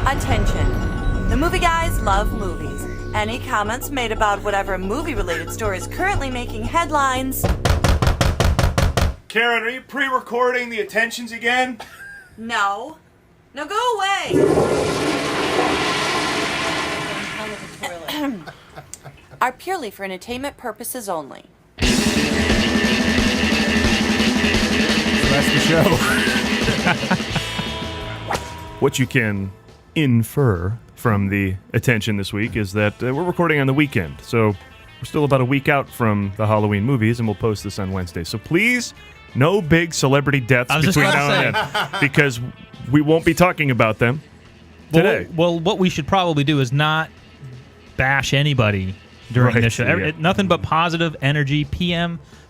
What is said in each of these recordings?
Attention. The movie guys love movies. Any comments made about whatever movie-related story is currently making headlines... Karen, are you pre-recording the attentions again? No. Now go away! Are purely for entertainment purposes only. So that's the show. What you can infer from the attention this week is that we're recording on the weekend, so we're still about a week out from the Halloween movies, and we'll post this on Wednesday. So please, no big celebrity deaths between now and then, because we won't be talking about them today. Well, what we should probably do is not bash anybody during this show. Yeah. Nothing but positive energy,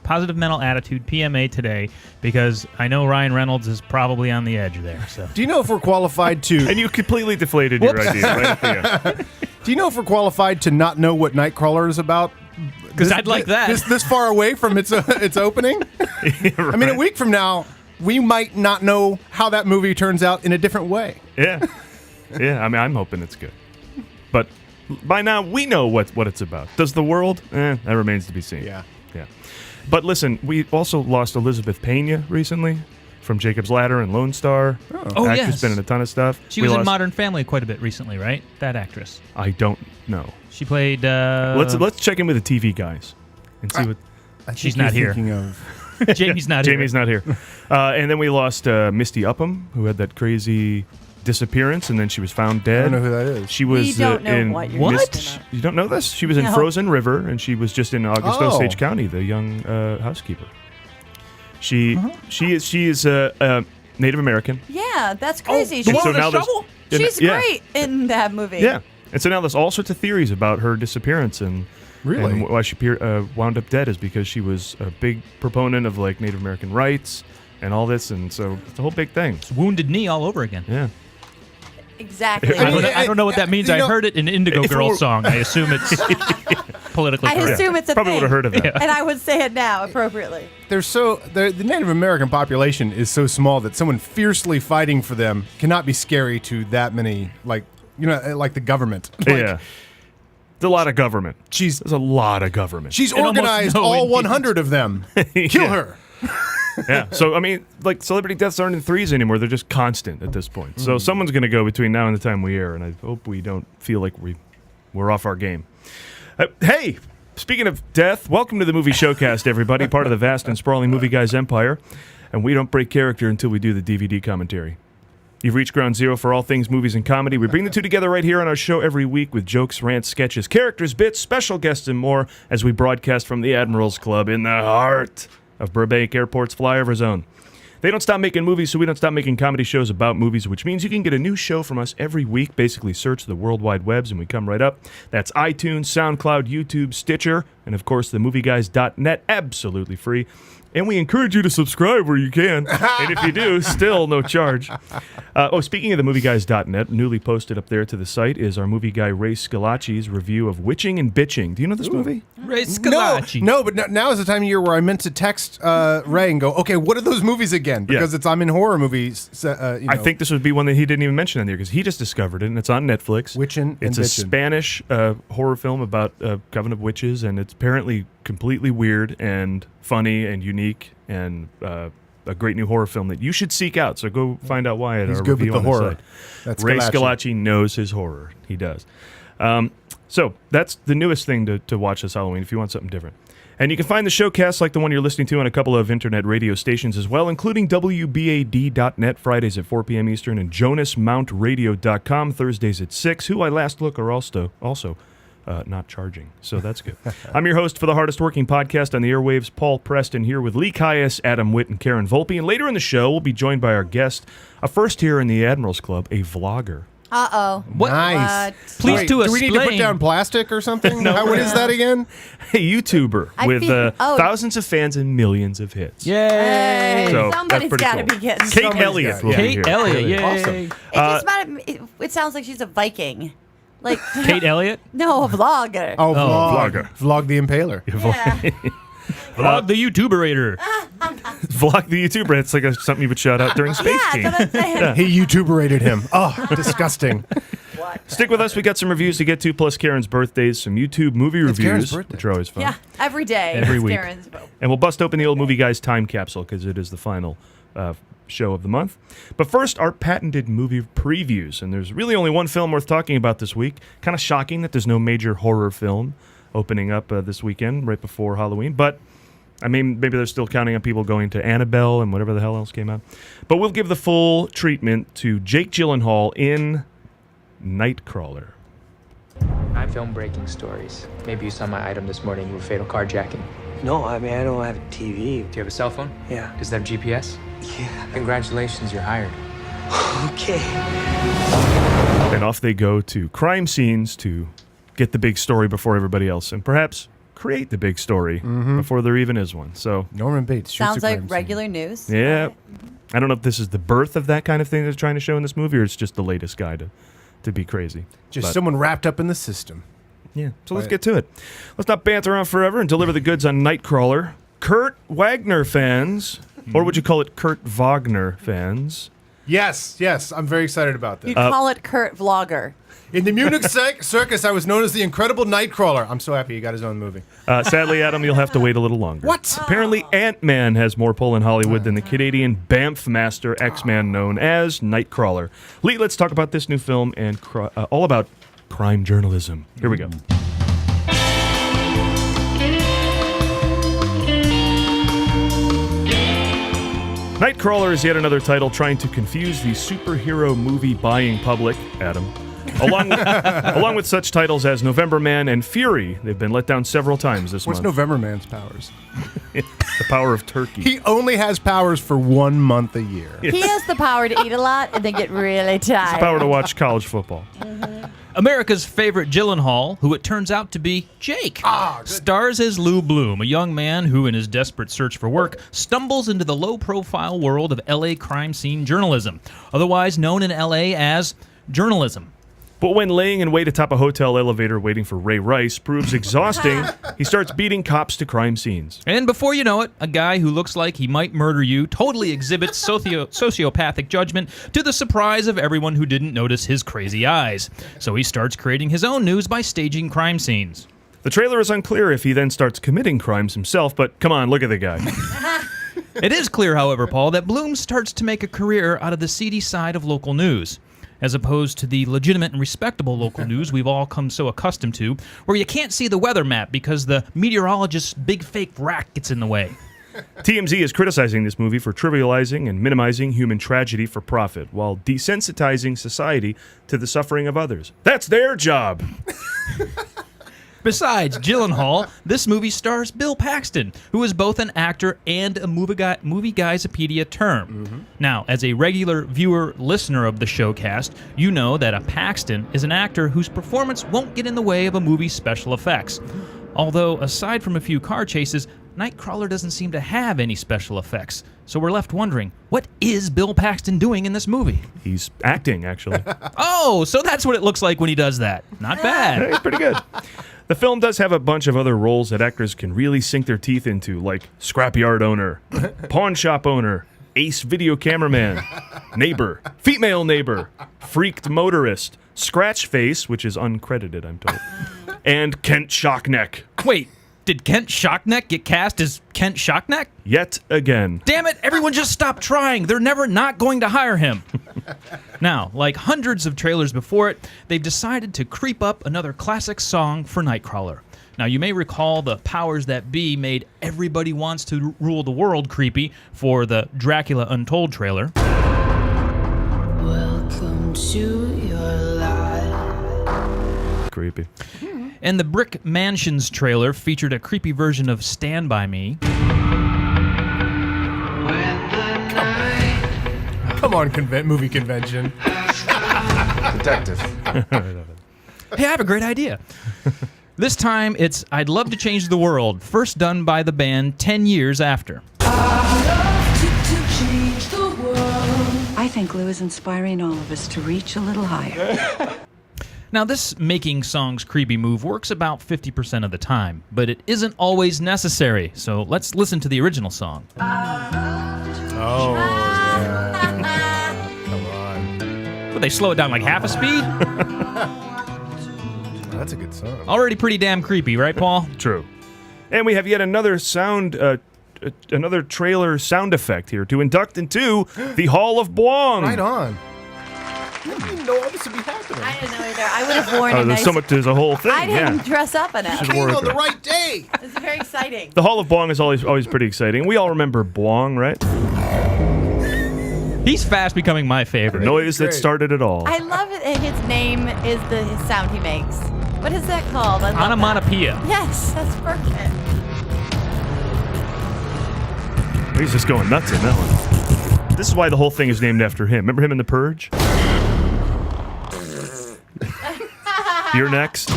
positive mental attitude, PMA today, because I know Ryan Reynolds is probably on the edge there. So, Do you know if we're qualified to... And you completely deflated your idea right at the end. Do you know if we're qualified to not know what Nightcrawler is about? because I'd like that. This far away from its opening? Yeah, right. I mean, a week from now, we might not know how that movie turns out in a different way. Yeah. Yeah, I mean, I'm hoping it's good. But by now, we know what it's about. Does the world? That remains to be seen. Yeah. Yeah. But listen, we also lost Elizabeth Pena recently from Jacob's Ladder and Lone Star. Oh, Actress, yes. been in a ton of stuff. She was in Modern Family quite a bit recently, right? That actress. I don't know. She played... Let's check in with the TV guys and see what... I think She's you're not here. thinking of... Jamie's not here. Jamie's not here. And then we lost Misty Upham, who had that crazy disappearance, and then she was found dead. I don't know who that is. She was We don't know in what you're What? talking about. You don't know this? She was in No. Frozen River, and she was just in Augusta Oh. Osage County, the young housekeeper. She is Native American. Yeah, that's crazy. And so now there's- She's yeah. great in that movie. Yeah. And so now there's all sorts of theories about her disappearance and Really? and why she wound up dead is because she was a big proponent of like Native American rights and all this, and so it's a whole big thing. Wounded Knee all over again. Yeah. Exactly. I don't know what that means. you I know, heard it in Indigo if Girls we're- song. I assume it's politically I correct. assume it's a Probably thing. would have heard of that. And I would say it now appropriately. The Native American population is so small that someone fiercely fighting for them cannot be scary to that many, like the government. Like, Yeah. There's a lot of government. She's There's a lot of government. she's And almost organized no all Indians. 100 of them. Kill her. Yeah. So, I mean, like, celebrity deaths aren't in threes anymore. They're just constant at this point. So someone's going to go between now and the time we air, and I hope we don't feel like we're off our game. Hey, speaking of death, welcome to the Movie Showcast, everybody, part of the vast and sprawling Movie Guys empire. And we don't break character until we do the DVD commentary. You've reached ground zero for all things movies and comedy. We bring the two together right here on our show every week with jokes, rants, sketches, characters, bits, special guests, and more as we broadcast from the Admirals Club in the heart of Burbank Airport's flyover zone. They don't stop making movies, so we don't stop making comedy shows about movies, which means you can get a new show from us every week. Basically, search the World Wide Webs, and we come right up. That's iTunes, SoundCloud, YouTube, Stitcher, and of course, the MovieGuys.net, absolutely free. And we encourage you to subscribe where you can. And if you do, still no charge. Speaking of the MovieGuys.net, newly posted up there to the site is our movie guy Ray Scalacci's review of Witching and Bitching. Do you know this movie? Ray Scalacci. No, but now is the time of year where I meant to text Ray and go, okay, what are those movies again? Because I'm in horror movies. I think this would be one that he didn't even mention on there because he just discovered it, and it's on Netflix. Witchin' and It's a Bitchin'. Spanish horror film about a coven of witches, and it's apparently completely weird and funny and unique and a great new horror film that you should seek out. So go find out why at He's our good with review the on horror. site. That's Ray Scalacci. Scalacci knows his horror. He does. So that's the newest thing to watch this Halloween if you want something different. And you can find the showcast like the one you're listening to on a couple of internet radio stations as well, including WBAD.net Fridays at 4 p.m. Eastern and JonasMountRadio.com Thursdays at 6, who I last look are also not charging. So that's good. I'm your host for the hardest working podcast on the airwaves, Paul Preston, here with Lee Caius, Adam Witt, and Karen Volpe. And later in the show, we'll be joined by our guest, a first here in the Admirals Club, a vlogger. Uh-oh. What? Nice. Please Wait, do we need to put explain. down plastic or something? What is that again? A YouTuber I with feel- thousands of fans and millions of hits. Yay! Hey, So, that's somebody's pretty got to cool. be getting Kate somebody's Elliott got- will yeah. be Kate here. Elliott, yay! Awesome. It sounds like she's a Viking. Like, Kate Elliott? no, a vlogger. Oh, vlogger. Vlog the Impaler. Yeah. Vlog the YouTuberator. Vlog the YouTuber. It's like something you would shout out during Space Team. That's what I'm saying. He YouTuberated him. Oh, disgusting. Stick with us. We got some reviews to get to, plus Karen's birthdays, some YouTube movie Karen's reviews, birthday. which are always fun. Yeah, every day. Every it's week. Karen's vote. And we'll bust open the old Movie Guys Time Capsule because it is the final show of the month. But first, our patented movie previews. And there's really only one film worth talking about this week. Kind of shocking that there's no major horror film opening up this weekend right before Halloween. But, I mean, maybe they're still counting on people going to Annabelle and whatever the hell else came out. But we'll give the full treatment to Jake Gyllenhaal in Nightcrawler. I film breaking stories. Maybe you saw my item this morning with fatal carjacking. No, I mean, I don't have a TV. Do you have a cell phone? Yeah. Does it have GPS? Yeah. Congratulations, you're hired. Okay. And off they go to crime scenes to get the big story before everybody else, and perhaps create the big story before there even is one. So Norman Bates shoots Sounds a like crime scene. regular news. yeah, I don't know if this is the birth of that kind of thing they're trying to show in this movie, or it's just the latest guy to be crazy. Just But- someone wrapped up in the system. Yeah, so let's get to it. Let's not banter on forever and deliver the goods on Nightcrawler. Kurt Wagner fans, or would you call it Kurt Wagner fans? Yes, I'm very excited about this. You call it Kurt Vlogger. In the Munich circus, I was known as the Incredible Nightcrawler. I'm so happy he got his own movie. Sadly, Adam, you'll have to wait a little longer. What? Apparently, Ant-Man has more pull in Hollywood than the Canadian Banff master X-Man known as Nightcrawler. Lee, let's talk about this new film and all about crime journalism. Here we go. Nightcrawler is yet another title trying to confuse the superhero movie buying public, Adam. Along with such titles as November Man and Fury, they've been let down several times this What's month. November Man's powers? The power of turkey. He only has powers for 1 month a year. He has the power to eat a lot and then get really tired. Power to watch college football. America's favorite Gyllenhaal, who it turns out to be Jake, stars as Lou Bloom, a young man who, in his desperate search for work, stumbles into the low-profile world of L.A. crime scene journalism, otherwise known in L.A. as journalism. But when laying in wait atop a hotel elevator waiting for Ray Rice proves exhausting, he starts beating cops to crime scenes. And before you know it, a guy who looks like he might murder you totally exhibits sociopathic judgment to the surprise of everyone who didn't notice his crazy eyes. So he starts creating his own news by staging crime scenes. The trailer is unclear if he then starts committing crimes himself, but come on, look at the guy. It is clear, however, Paul, that Bloom starts to make a career out of the seedy side of local news, as opposed to the legitimate and respectable local news we've all come so accustomed to, where you can't see the weather map because the meteorologist's big fake rack gets in the way. TMZ is criticizing this movie for trivializing and minimizing human tragedy for profit, while desensitizing society to the suffering of others. That's their job! Besides Gyllenhaal, this movie stars Bill Paxton, who is both an actor and a Movie Guysopedia term. Now, as a regular viewer-listener of the showcast, you know that a Paxton is an actor whose performance won't get in the way of a movie's special effects. Although, aside from a few car chases, Nightcrawler doesn't seem to have any special effects. So we're left wondering, what is Bill Paxton doing in this movie? He's acting, actually. Oh, so that's what it looks like when he does that. Not bad. He's pretty good. The film does have a bunch of other roles that actors can really sink their teeth into, like scrapyard owner, pawn shop owner, ace video cameraman, neighbor, female neighbor, freaked motorist, scratch face, which is uncredited, I'm told, and Kent Shockneck. Wait, did Kent Shockneck get cast as Kent Shockneck? Yet again. Damn it, everyone just stop trying. They're never not going to hire him. Now, like hundreds of trailers before it, they've decided to creep up another classic song for Nightcrawler. Now, you may recall the Powers That Be made Everybody Wants to Rule the World creepy for the Dracula Untold trailer. Welcome to your life. Creepy. And the Brick Mansions trailer featured a creepy version of Stand By Me. Come on, movie convention. Detective. Hey, I have a great idea. This time, it's I'd Love to Change the World, first done by the band 10 years after. I think Lou is inspiring all of us to reach a little higher. Now, this making songs creepy move works about 50% of the time, but it isn't always necessary. So let's listen to the original song. Oh, yeah. Come on. Would they slow it down like half a speed? That's a good song. Already pretty damn creepy, right, Paul? True. And we have yet another another trailer sound effect here to induct into the Hall of Blong. Right on. I didn't even know all this would be happening. I didn't know either. I would have worn a There's nice... so much. There's a whole thing. I didn't Yeah. dress up in it. I came on the right day. It's very exciting. The Hall of Blong is always pretty exciting. We all remember Blong, right? He's fast becoming my favorite. The noise that great. started it all. I love it. And his name is his sound he makes. What is that called? I love that. Onomatopoeia. Yes, that's perfect. He's just going nuts in that one. This is why the whole thing is named after him. Remember him in The Purge? You're next.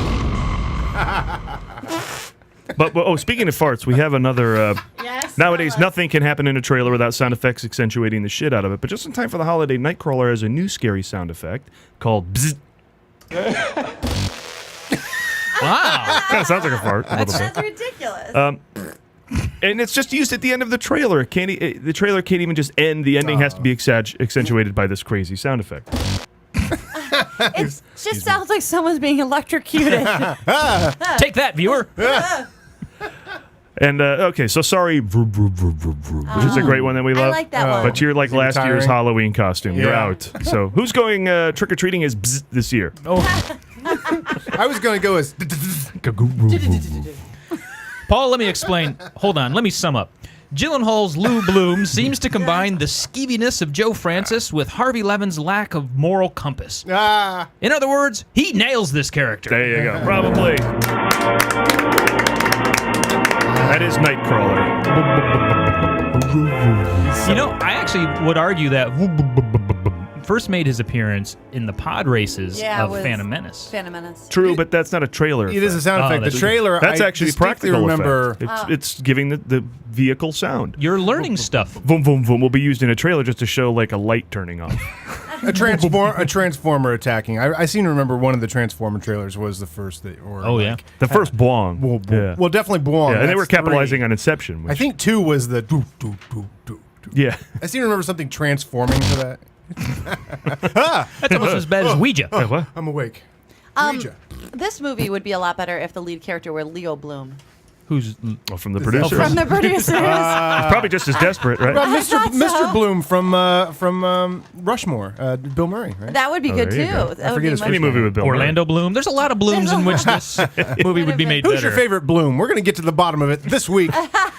But speaking of farts, we have another. Yes. Nowadays, nothing can happen in a trailer without sound effects accentuating the shit out of it. But just in time for the holiday, Nightcrawler has a new scary sound effect called bzzz. Wow. Kind of sounds like a fart. A little bit. That's ridiculous. And it's just used at the end of the trailer. The trailer can't even just end. The ending has to be accentuated by this crazy sound effect. It just sounds like someone's being electrocuted. Take that, viewer. And okay, so sorry, vroom, vroom, vroom, vroom, vroom, which is a great one that we love. I like that one. But you're like last year's tiring? Halloween costume. You're Yeah. out. So who's going trick or treating as bzzz this year? I was going to go as... Paul, let me explain. Hold on, let me sum up. Gyllenhaal's Lou Bloom seems to combine the skeeviness of Joe Francis with Harvey Levin's lack of moral compass. In other words, he nails this character. There you go. Probably. That is Nightcrawler. You know, I actually would argue that first made his appearance in the pod races of Phantom Menace. Phantom Menace. True, but that's not a trailer. It is a sound Oh, effect. The that's trailer, That's I actually distinctly practical remember... effect. It's giving the vehicle sound. You're learning stuff. Vroom, vroom, vroom will be used in a trailer just to show like a light turning off. A transformer attacking. I seem to remember one of the Transformer trailers was the first that... Or Oh, yeah. The first Blong. Well, definitely Blong. Yeah, and they were That's capitalizing 3. on Inception. I think 2 was the... doo, doo, doo, doo, doo. Yeah. I seem to remember something transforming to that. That's almost as bad as Ouija. What? I'm awake. Ouija. This movie would be a lot better if the lead character were Leo Bloom. Who's From the producers. From the producers. He's probably just as desperate, right? Mr. Bloom from Rushmore, Bill Murray, right? That would be good there too. you go. That would forget be his much Any movie with Bill Orlando Bloom? There's a lot of Blooms in which this movie would be made Who's better. your favorite Bloom? We're going to get to the bottom of it this week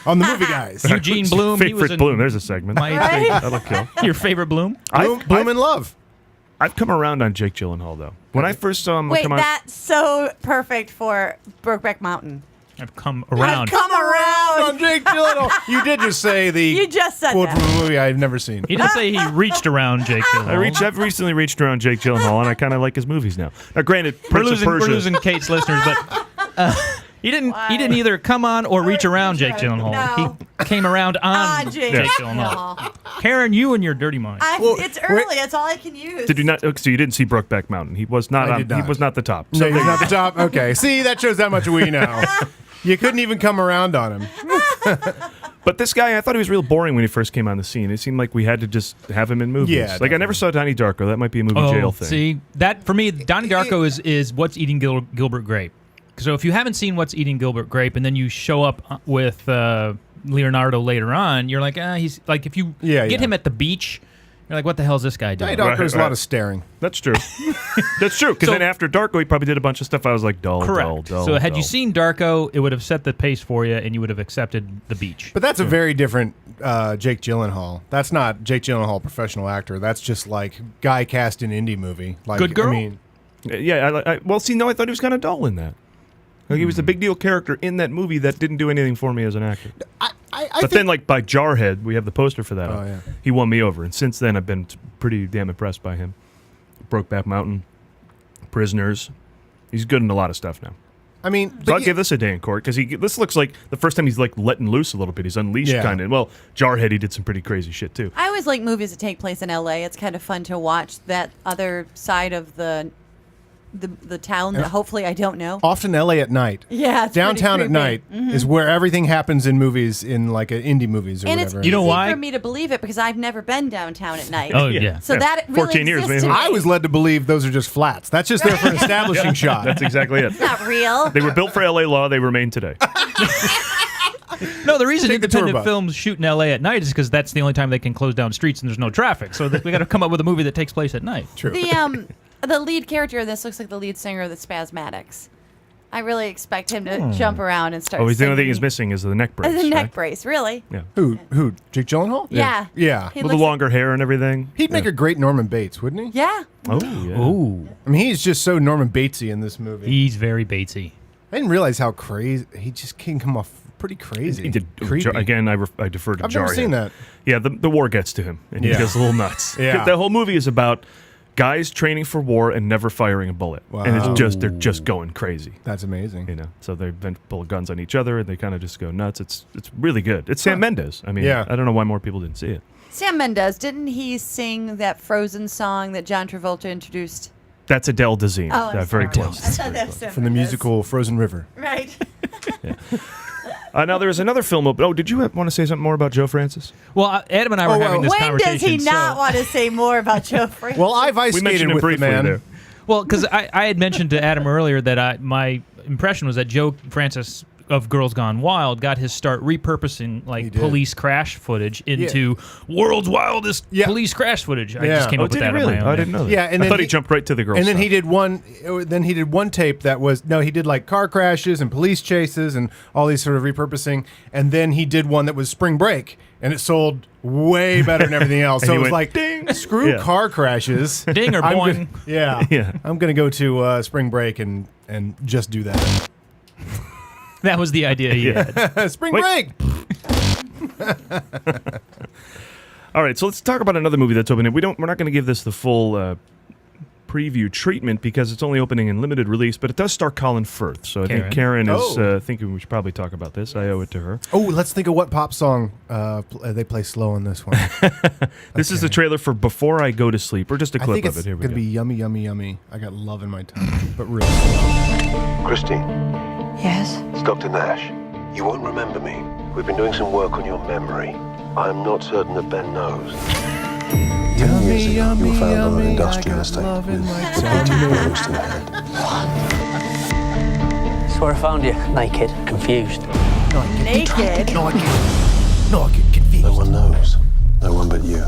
on the Movie Guys. Eugene Bloom. He was Favorite in Bloom. There's a segment. That'll kill. Your favorite Bloom? Bloom in Love. I've come around on Jake Gyllenhaal though. When I first saw him Wait, come on, that's so perfect for Brokeback Mountain. I've come around. Come around. On Jake Gyllenhaal. You did just say the You just said quote that. from a movie I've never seen. He didn't say he reached around Jake Gyllenhaal. I've recently reached around Jake Gyllenhaal, and I kind of like his movies now. Now, granted, We're Prince of losing Persia. Kate's listeners, but he didn't either come on or reach around Jake Gyllenhaal. No. He came around on Jake Jake Gyllenhaal. Gyllenhaal. Karen, you and your dirty mind. It's early. That's all I can use. Did you not? So you didn't see Brokeback Mountain? He was not. I did He not. was not the top. No, he's not the top. Okay. See, that shows how much we know. You couldn't even come around on him. But this guy, I thought he was real boring when he first came on the scene. It seemed like we had to just have him in movies. Yeah, like I never saw Donnie Darko. That might be a movie jail thing. See, that for me, Donnie Darko is What's Eating Gilbert Grape. So if you haven't seen What's Eating Gilbert Grape, and then you show up with Leonardo later on, you're like, he's like, if you get him at the beach, you're like, what the hell is this guy doing? Donnie Darko's a lot of staring. That's true. That's true. Because then after Darko, he probably did a bunch of stuff. I was like, dull, Correct. dull. So had dull. you seen Darko, it would have set the pace for you, and you would have accepted the beach. But that's a very different Jake Gyllenhaal. That's not Jake Gyllenhaal, professional actor. That's just like guy cast in indie movie. Like, Good girl? I mean, Yeah. Well, see, no, I thought he was kind of dull in that. Like, he was a big deal character in that movie that didn't do anything for me as an actor. But then, like, by Jarhead, we have the poster for that. Oh, yeah. He won me over. And since then, I've been pretty damn impressed by him. Brokeback Mountain, Prisoners. He's good in a lot of stuff now. I mean, So I'll give this a day in court because this looks like the first time he's like letting loose a little bit. He's unleashed kind of. Well, Jarhead, he did some pretty crazy shit too. I always like movies that take place in LA. It's kind of fun to watch that other side of the the town that hopefully I don't know. Often LA at night. Yeah, it's downtown at pretty night creepy. is where everything happens in movies, in like indie movies or And whatever. it's You know easy why? for me to believe it because I've never been downtown at night. Oh, yeah. So that really 14 years, exists man. to me. I was led to believe those are just flats. That's just there for an establishing shot. That's exactly it. It's not real. They were built for LA law. They remain today. No, the reason Take the tour independent bus. films shoot in L.A. at night is because that's the only time they can close down streets and there's no traffic. So we got to come up with a movie that takes place at night. True. The lead character of this looks like the lead singer of the Spasmatics. I really expect him to jump around and start. Oh, the only thing singing. he's missing is the neck brace. The neck right? brace, really? Yeah. Who? Jake Gyllenhaal? Yeah. Yeah. He With the looks longer hair and everything. He'd make a great Norman Bates, wouldn't he? Yeah. Oh, yeah. Ooh, I mean, he's just so Norman Batesy in this movie. he's very Batesy. I didn't realize how crazy he just can come off pretty crazy. He did, Creepy. again, I defer to I've Jarhead. never seen that. Yeah, the war gets to him, and he Yeah. gets a little nuts. Yeah. The whole movie is about guys training for war and never firing a bullet. And Wow. they're just going crazy. That's amazing. You know, so they then pull guns on each other and they kind of just go nuts. It's really good. It's Sam Mendes. I mean, Yeah. I don't know why more people didn't see it. Sam Mendes, didn't he sing that Frozen song that John Travolta introduced? That's Adele Dazeem. Oh, I'm very sorry. close. I thought that was Sam From the Mendes. musical Frozen River. Right. Now there's another film. Oh, did you want to say something more about Joe Francis? Well, Adam and I were having this When conversation. does he not so- want to say more about Joe Francis? Well, I've ice We skated mentioned him with the briefly man. there. Well, because I had mentioned to Adam earlier that my impression was that Joe Francis of Girls Gone Wild got his start repurposing He like did. police crash footage into world's wildest Yeah. police crash footage. I Yeah. just came Oh, up with did he that really? on my own. I didn't know that. Yeah, and I then thought he jumped right to the girl And then stuff. he did one. Then he did one tape that was he did like car crashes and police chases and all these sort of repurposing. And then he did one that was Spring Break, and it sold way better than everything else. And So he it was went, like, ding. screw Yeah. car crashes, Ding or I'm boing. gonna- yeah, Yeah. I'm gonna go to Spring Break and just do that. That was the idea he had. Spring Wait. Break. All right, so let's talk about another movie that's opening. We're not going to give this the full preview treatment because it's only opening in limited release, but it does star Colin Firth. So I think Karen is Oh. thinking we should probably talk about this. I owe it to her. Oh, let's think of what pop song they play slow on this one. This is the trailer for Before I Go to Sleep, or just a I clip think of it's it. Here we gonna go. be yummy, yummy, yummy. I got love in my tongue, but really slow. Christine, Yes? it's Dr. Nash. You won't remember me. We've been doing some work on your memory. I'm not certain that Ben knows. Yummy, you yummy, were found on an yummy. industrial I got estate love in with my 80 tongue. bullets to the head. That's where I found you, naked, confused. Naked. No, I get confused. No one knows. No one but you.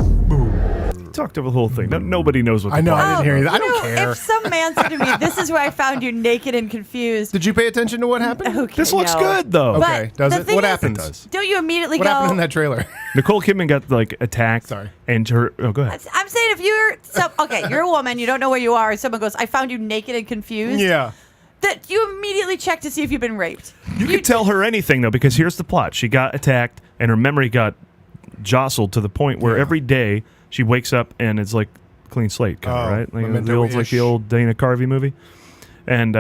Talked over the whole thing. Nobody knows what I the know. plot I didn't hear you. I don't No, care. If some man said to me, "This is where I found you, naked and confused," Did you pay attention to what happened? okay, This looks no. good, though. But Okay, does the it? thing What is- happens? It does. Don't you immediately What go? happened in that trailer? Nicole Kidman got like attacked. Sorry. And her. Oh, go ahead. I'm saying if you're a woman, you don't know where you are, and someone goes, "I found you naked and confused." Yeah. That you immediately check to see if you've been raped. You can tell her anything though, because here's the plot: she got attacked, and her memory got jostled to the point where every day she wakes up and it's like clean slate, kind of, Oh, right? Like Memento-ish. the old Dana Carvey movie. And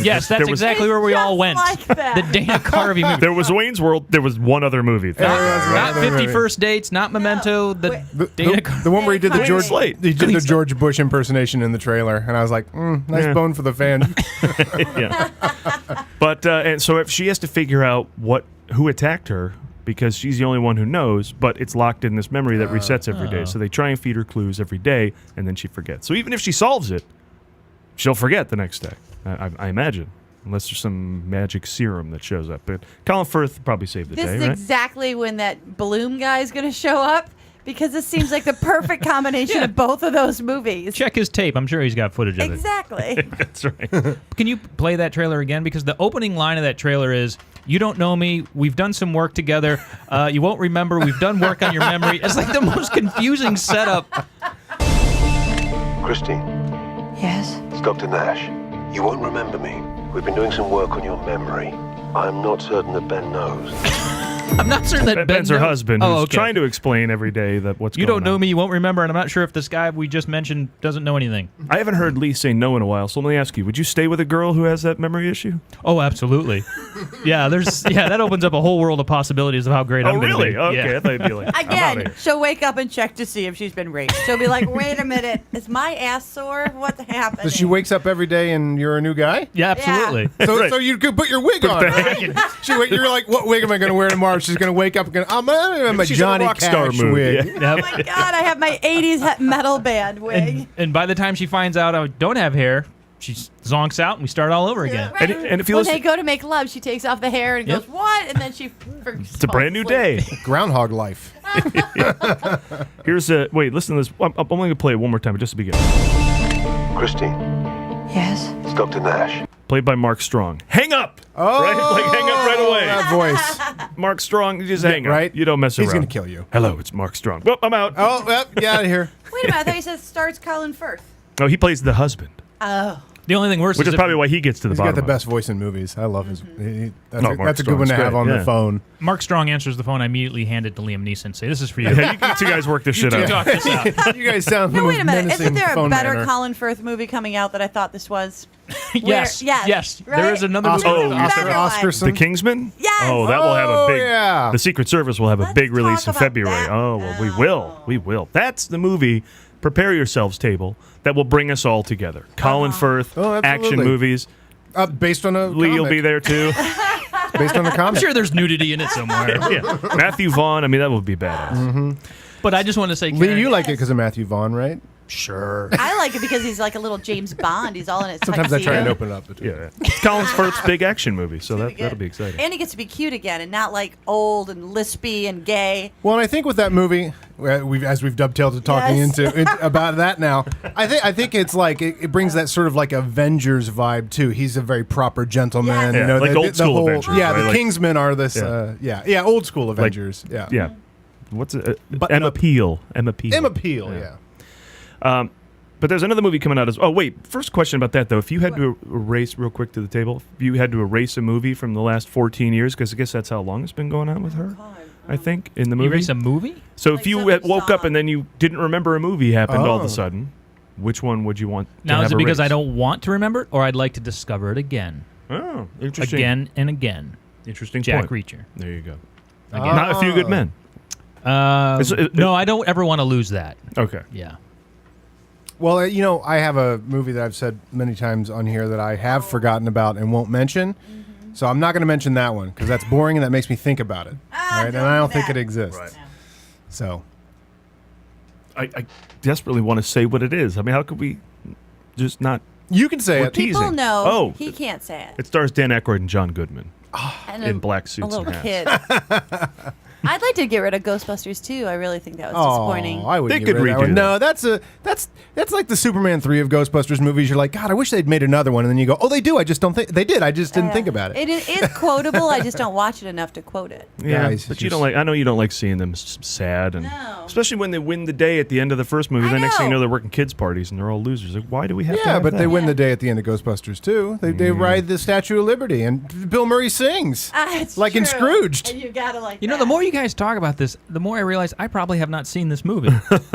Yes, there that's was- exactly where we It's all just went. like that. The Dana Carvey movie. There was Wayne's World. There was one other movie. Not 50 First Dates, not Memento, the Dana Carvey. The one where he did the Clean George slate. he did the George Bush impersonation in the trailer, and I was like, nice Yeah. bone for the fan. Yeah. But and so if she has to figure out who attacked her because she's the only one who knows, but it's locked in this memory that resets every day. So they try and feed her clues every day, and then she forgets. So even if she solves it, she'll forget the next day. I imagine, unless there's some magic serum that shows up. But Colin Firth probably saved the This day, is right? exactly when that Bloom guy is going to show up because this seems like the perfect combination of both of those movies. Check his tape. I'm sure he's got footage of it. Exactly. That's right. Can you play that trailer again? Because the opening line of that trailer is, "You don't know me. We've done some work together. You won't remember. We've done work on your memory." It's like the most confusing setup. Christine, Yes? it's Dr. Nash. You won't remember me. We've been doing some work on your memory. I'm not certain that Ben knows. I'm not certain that Ben's her knows- husband, Oh, who's okay. trying to explain every day that what's You going don't know on. me, you won't remember, and I'm not sure if this guy we just mentioned doesn't know anything. I haven't heard Lee say no in a while, so let me ask you: would you stay with a girl who has that memory issue? Oh, absolutely. That opens up a whole world of possibilities of how great I'm Oh, going to really? be. Okay, Yeah. I thought you'd be like, I'm outta Again, here. she'll wake up and check to see if she's been raped. She'll be like, wait a minute, is my ass sore? What's happening? So she wakes up every day and you're a new guy? Yeah, absolutely. So, Right. so you could put your wig on. You're like, what wig am I going to wear tomorrow? She's going to wake up and go, I'm a She's in a Johnny rock star Cash mood, wig. yeah. Oh my God, I have my 80s metal band wig. And by the time she finds out I don't have hair, she zonks out and we start all over again. Right. And if you when listen, they go to make love, she takes off the hair and Yep. goes, what? And then she it's a brand new day. Groundhog life. Here's a wait. Listen to this. I'm only going to play it one more time, just to begin. Christine, Yes. it's Dr. Nash. Played by Mark Strong. Hang up. Oh, Right? Like, hang up right away. That voice. Mark Strong, you just hang up. right? You don't mess He's around. going to kill you. Hello, it's Mark Strong. Well, I'm out. Oh, well, get out of here. Wait a minute, I thought you said stars Colin Firth. No, he plays the husband, Oh. The only thing worse which is if- probably why he gets to the He's bottom. got the of it. best voice in movies. I love his. That's, No, a, Mark that's a good one to Strong's have great, on yeah. the phone. Mark Strong answers the phone. I immediately hand it to Liam Neeson. Say, "This is for you." Yeah, you two guys work this shit out. Talk this out. You guys sound No, the wait a most minute. menacing Isn't there a phone better manner. Colin Firth movie coming out that I thought this was? Yes, Yes. yes. Right? There is another Oscar, movie. Oh, Oscar, better Oscarson. The Kingsman? Yes. Oh, that will have a big. yeah. The Secret Service will have a Let's big release talk in about February. that. Oh, well, we will. We will. That's the movie. Prepare yourselves, table that will bring us all together. Colin Firth, Oh, absolutely. action movies. Based on a Lee will comic. be there too. Based on a I'm comic. sure there's nudity in it somewhere. Yeah. Matthew Vaughn. I mean, that would be badass. But I just want to say, Lee, Karen, you like it because of Matthew Vaughn, right? sure. I like it because he's like a little James Bond. He's all in his Sometimes I try and tuxedo. open it up. But Yeah, it's Colin Firth's big action movie, so Pretty that'll good. be exciting. And he gets to be cute again and not like old and lispy and gay. Well, and I think with that movie, as we've dovetailed to talking Yes. into about that now, I think it's like it brings that sort of like Avengers vibe too. He's a very proper gentleman, Yes. you know, Yeah, like old school whole, Avengers, Yeah, right? the Like- Kingsmen are this. Yeah. Old school Avengers. yeah, Yeah. What's it? But- Emma Peel. Emma Peel. Emma Peel. Yeah. But there's another movie coming out as. Oh wait, first question about that though. If you had to erase real quick to the table, if you had to erase a movie from the last 14 years, because I guess that's how long it's been going on with her. I think in the movie. Erase a movie? So Like if you something had woke up saw. and then you didn't remember a movie happened all of Oh. a sudden, which one would you want? Now, to is have it because I erased? don't want to remember it, or I'd like to discover it again? Oh, interesting. Again and again. Interesting Jack point. Reacher. There you go. Again. Not A Few Good Men. No, I don't ever want to lose that. Okay. Yeah. Well, you know, I have a movie that I've said many times on here that I have forgotten about and won't mention. So I'm not going to mention that one because that's boring and that makes me think about it. Right? And I don't think it exists. Right. So I desperately want to say what it is. I mean, how could we just not? you can say We're it. teasing. People know. Oh, He can't say it. it stars Dan Aykroyd and John Goodman And in black suits a and little hats. kid. I'd like to get rid of Ghostbusters too. I really think that was disappointing. Oh, I would They get could rid of that redo one. No, that. that's like the Superman 3 of Ghostbusters movies. You're like, God, I wish they'd made another one, and then you go, oh, they do. I just don't think they did. I just didn't think about it. It is quotable. I just don't watch it enough to quote it. Yeah, Guys, but you just- don't like. I know you don't like seeing them sad, and No. especially when they win the day at the end of the first movie. I Then next thing you know. know, they're working kids' parties and they're all losers. Like, why do we have to? Yeah, have but that? they win the day at the end of Ghostbusters too. They ride the Statue of Liberty, and Bill Murray sings It's like in true. Scrooged. And you gotta like. You know, the more you guys talk about this, the more I realize I probably have not seen this movie.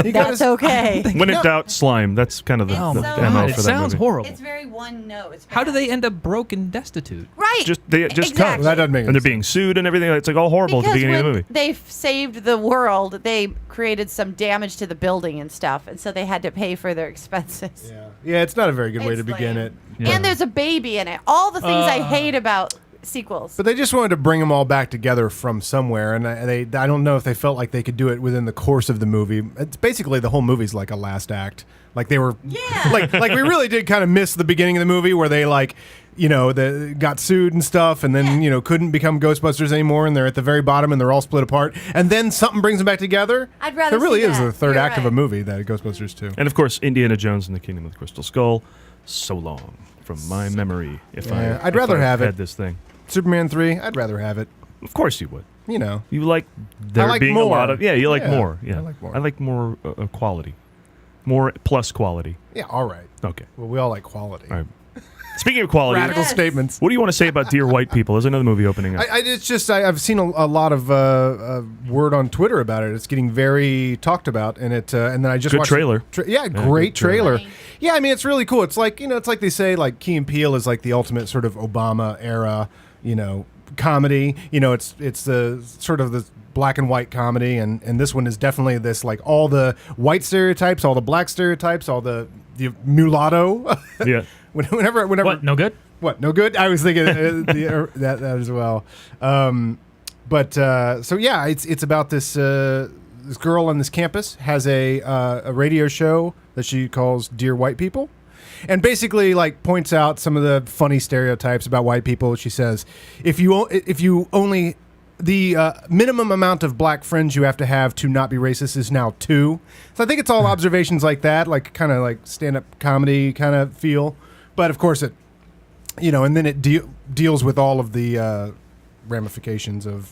You gotta That's okay. When in doubt, slime. That's kind of the, It's the so MO hard. it for that sounds movie. horrible. It's very one note. It's How do bad. they end up broke and destitute? Right. Just exactly. cut. That doesn't make And any they're being sued and everything. It's like all horrible Because at the beginning when of the movie. they saved the world, they created some damage to the building and stuff, and so they had to pay for their expenses. Yeah, it's not a very good way to It's begin lame. it. Yeah. And there's a baby in it. All the things I hate about sequels. But they just wanted to bring them all back together from somewhere, and I don't know if they felt like they could do it within the course of the movie. It's basically the whole movie's like a last act. Like they were, Yeah. like we really did kind of miss the beginning of the movie where they like, you know, they got sued and stuff, and then you know couldn't become Ghostbusters anymore, and they're at the very bottom and they're all split apart, and then something brings them back together. I'd rather There really see is that. the third You're act of a right. movie that Ghostbusters 2. And of course, Indiana Jones and the Kingdom of the Crystal Skull. So long from my memory. If Yeah, I, I'd if rather I have it. had this thing. Superman 3, I'd rather have it. Of course you would. You know, You like there like being more. a lot of you like Yeah, more. Yeah, I like more. I like more quality, more plus quality. yeah, all right. Okay, Well, we all like quality. all right. Speaking of quality, Radical statements. what do you want to say about Dear White People? There's another movie opening up. It's just I've seen a lot of word on Twitter about it. It's getting very talked about, and then I just Good watched trailer. Great trailer. Funny. Yeah, I mean it's really cool. It's like it's like they say like Key and Peele is like the ultimate sort of Obama era comedy. It's the sort of the black and white comedy, and this one is definitely this like all the white stereotypes, all the black stereotypes, all the mulatto. Yeah. Whenever What? No good? What? No good? I was thinking that as well. So yeah, it's about this this girl on this campus has a radio show that she calls Dear White People, and basically like points out some of the funny stereotypes about white people. She says, if you only the minimum amount of black friends you have to not be racist is now 2. So I think it's all observations like that, like kind of like stand-up comedy kind of feel. But of course it, and then it deals with all of the ramifications of